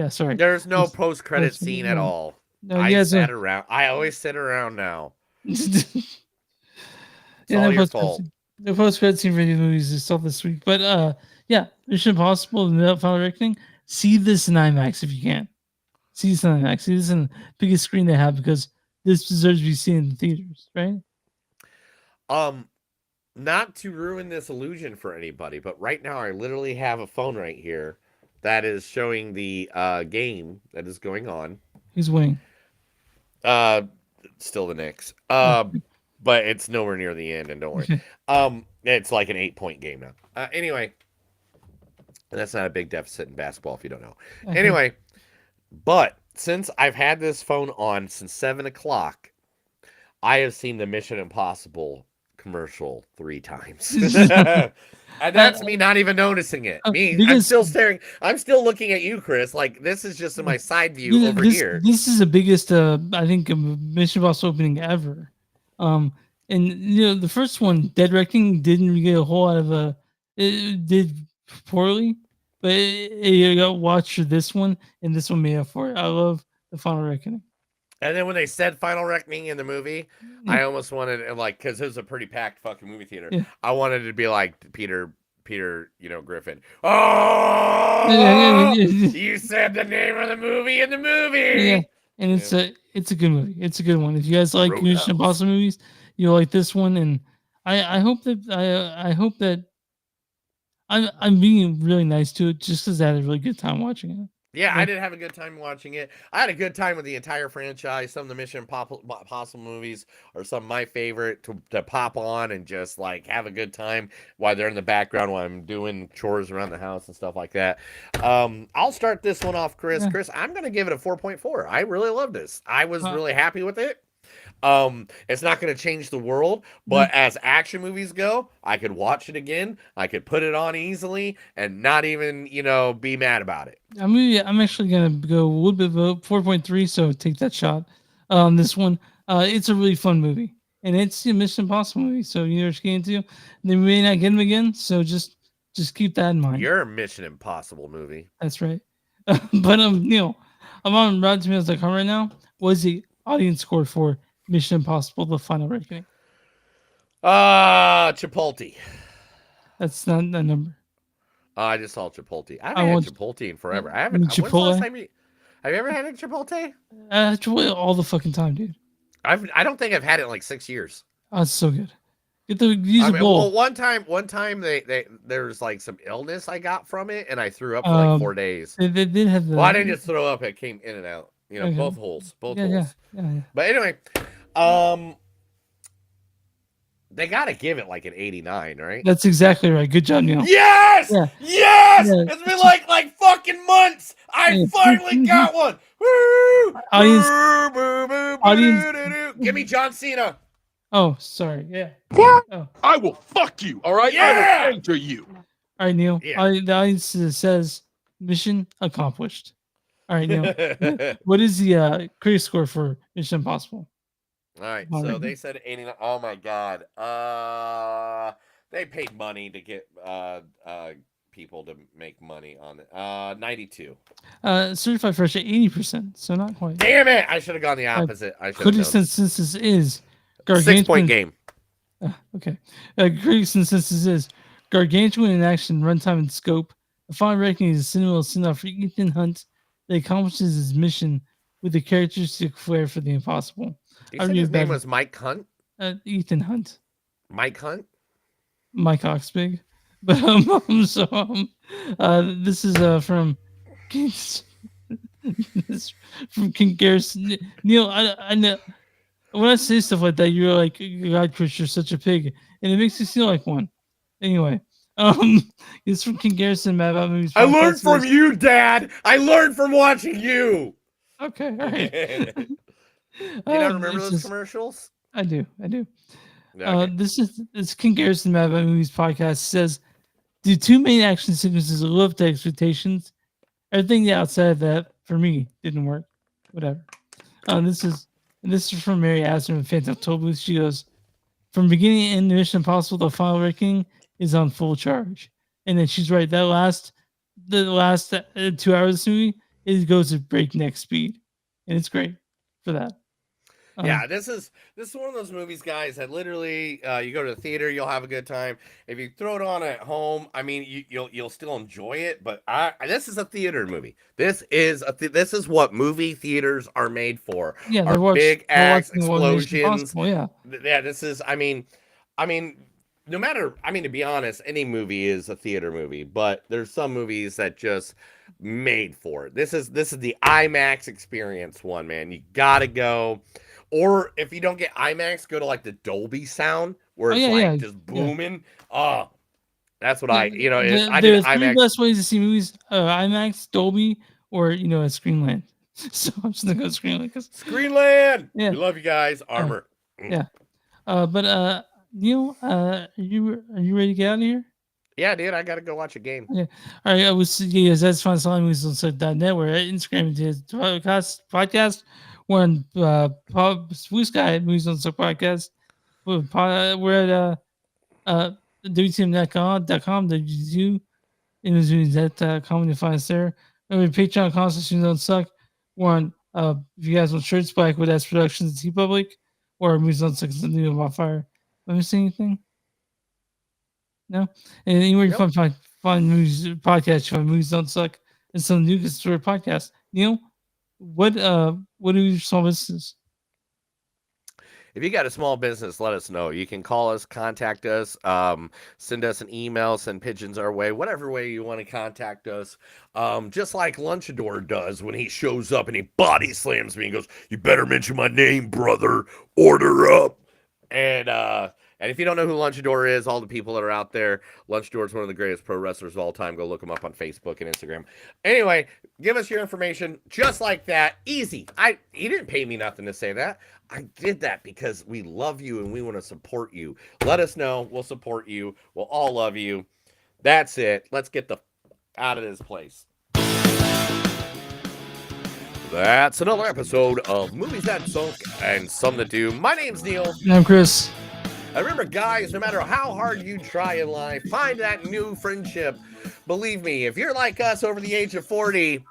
sorry. There's no post-credit scene at all. No, I sat around. I always sit around now. It's all your fault. The post-credit scene for these movies is still this week, but yeah, Mission Impossible: The Final Reckoning. See this in IMAX if you can. See this in IMAX. See this in the biggest screen they have, because this deserves to be seen in the theaters, right? Not to ruin this illusion for anybody, but right now I literally have a phone right here that is showing the game that is going on. Who's winning? Still the Knicks. But it's nowhere near the end, and don't worry. It's like an 8-point game now. Anyway, and that's not a big deficit in basketball if you don't know. Anyway, but since I've had this phone on since 7 o'clock, I have seen the Mission Impossible commercial 3 times. And that's me not even noticing it. I'm still staring. I'm still looking at you, Chris. Like this is just in my side view over here. This is the biggest, I think, Mission Impossible opening ever. And the first one, Dead Reckoning, didn't get a whole lot of it did poorly, but it got watched for this one, and this one made up for it. I love the Final Reckoning. And then when they said Final Reckoning in the movie, Yeah. I almost wanted like because it was a pretty packed fucking movie theater. Yeah. I wanted it to be like Peter, Griffin. Yeah, Oh, you said the name of the movie in the yeah, movie. and it's a good movie. It's a good one. If you guys like Mission Roadhouse. Impossible movies, you'll like this one. And I hope that I hope that I'm being really nice to it just because I had a really good time watching it. Yeah, I did have a good time watching it. I had a good time with the entire franchise. Some of the Mission Impossible movies are some of my favorite to pop on and just like have a good time while they're in the background while I'm doing chores around the house and stuff like that. I'll start this one off, Chris. Yeah. Chris, I'm going to give it a 4.4. I really love this. I was Wow. really happy with it. It's not going to change the world, but as action movies go, I could watch it again. I could put it on easily and not even, be mad about it. I'm actually gonna go a little bit of 4.3. So take that shot. This one, it's a really fun movie, and it's a Mission Impossible movie. So you know what you're getting into. They may not get him again, so just keep that in mind. You're a Mission Impossible movie. That's right. But Neil, I'm on Rotten Tomatoes.com right now. What is the audience score for Mission Impossible: The Final Reckoning? Chipotle. That's not that number. I just saw Chipotle. I I haven't had want- Chipotle in forever. I haven't. When's the Chipotle? last time have you ever had a Chipotle? Chipotle all the fucking time, dude. I don't think I've had it in like 6 years. Oh, it's so good. Use a bowl. Well, one time there was like some illness I got from it, and I threw up for like 4 days. They did have the. Well, I didn't just throw up; it came in and out. Okay. Both holes, both Yeah, holes. yeah. But anyway, they got to give it like an 89, right? That's exactly right. Good job, Neil. Yes! Yeah. Yes! Yeah. It's been like fucking months. I finally got one. Woo! Audience- Boo, boo, boo, audience- boo-doo-doo. Give me John Cena. Oh, sorry. Yeah. Oh. I will fuck you, all right? Yeah! I will enter you. All right, Neil. Yeah. The audience says mission accomplished. All right, Neil. What is the critic score for Mission Impossible? All right, All so right. they said 89. Oh my god. They paid money to get people to make money on it. 92. Certified fresh at 80%, so not quite. Damn it! I should have gone the opposite. I should Critics' have known. consensus is 6-point game. Okay. Critics' consensus is gargantuan in action, runtime, and scope. The Final Reckoning is a cinema send-off for Ethan Hunt that accomplishes his mission with a characteristic flair for the impossible. You said his name was Mike Hunt? Ethan Hunt. Mike Hunt? Mike Oxbig. But this is from this from King Garrison. Neil, I know when I say stuff like that, you're like, God, Chris, you're such a pig, and it makes you feel like one. Anyway, it's from King Garrison, Mad About Movies. I learned podcast. from you, Dad. I learned from watching you. Okay, all right. You don't remember it's those just- commercials? I do. Okay. This King Garrison Mad About Movies podcast says the two main action sequences live up to expectations. Everything outside of that for me didn't work. Whatever. This is from Mary Asner with Phantom Toll Booth. She goes, from beginning to end, Mission Impossible: The Final Reckoning is on full charge. And then she's right. The last 2 hours of this movie, it goes at breakneck speed, and it's great for that. Yeah, this is one of those movies, guys, that literally you go to the theater, you'll have a good time. If you throw it on at home, I mean, you'll still enjoy it. But this is a theater movie. This is what movie theaters are made for. Yeah, big axe watching what Mission explosions. Impossible, yeah. Yeah, this is. I mean, no matter. I mean, to be honest, any movie is a theater movie, but there's some movies that just made for it. This is the IMAX experience one, man. You gotta go. Or if you don't get IMAX, go to like the Dolby sound where it's just booming. Oh, that's what I did There are three IMAX. best ways to see movies: IMAX, Dolby, or at Screenland. So I'm just gonna go Screenland because Screenland. Yeah. We love you guys. Armor. Yeah. But Neil, are you ready to get out of here? Yeah, dude, I gotta go watch a game. Yeah. All right. I was that's fine. Selling movies on set.net. We're at Instagram and podcast. We're on Blue Sky at Movies on Set Podcast. We're at WTM.com, WTM, and movies.com to find us there. And we're Patreon constants don't suck. We're on If you guys want shirts, Black Widows Productions, T Public, or Movies Don't Suck, the new Bonfire. Am I missing anything? No. And anywhere you find movies podcast, you find Movies Don't Suck, and some new story podcast. Neil, what are your small businesses? If you got a small business, let us know. You can call us, contact us, send us an email, send pigeons our way, whatever way you want to contact us. Just like Lunchador does when he shows up and he body slams me and goes, "You better mention my name, brother. Order up." And if you don't know who Lunchador is, all the people that are out there, Lunchador is one of the greatest pro wrestlers of all time. Go look him up on Facebook and Instagram. Anyway, give us your information just like that. Easy. He didn't pay me nothing to say that. I did that because we love you and we want to support you. Let us know. We'll support you. We'll all love you. That's it. Let's get the out of this place. That's another episode of Movies That Sunk and Some That Do. My name's Neil. And I'm Chris. And remember, guys, no matter how hard you try in life, find that new friendship. Believe me, if you're like us over the age of 40,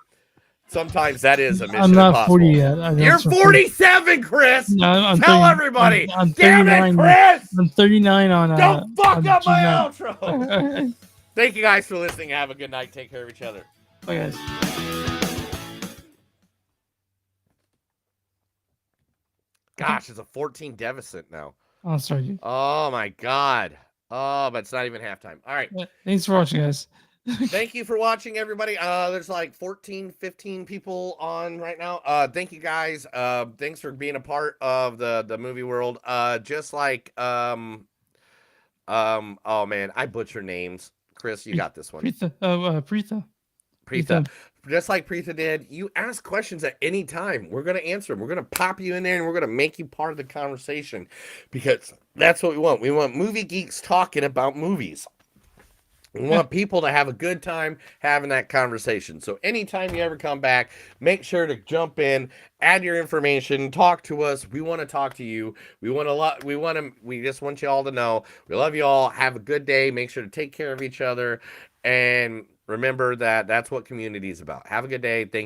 sometimes that is a mission I'm not impossible. 40 yet. You're 47, Chris. No, I'm Tell 30, everybody. I'm Damn 39, it, Chris. I'm 39 on. Don't fuck on up my June outro. Thank you guys for listening. Have a good night. Take care of each other. Bye, guys. Gosh, it's a 14 deficit now. Oh, sorry, dude. Oh, my God. Oh, but it's not even halftime. All right. Thanks for watching, guys. Thank you for watching, everybody. There's like 14, 15 people on right now. Thank you, guys. Thanks for being a part of the movie world. Just like, oh, man, I butcher names. Chris, you got this one. Preetha. Just like Preetha did, you ask questions at any time. We're going to answer them. We're going to pop you in there and we're going to make you part of the conversation because that's what we want. We want movie geeks talking about movies. We want people to have a good time having that conversation. So anytime you ever come back, make sure to jump in, add your information, talk to us. We want to talk to you. We just want you all to know we love you all. Have a good day. Make sure to take care of each other. And remember that that's what community is about. Have a good day. Thank you.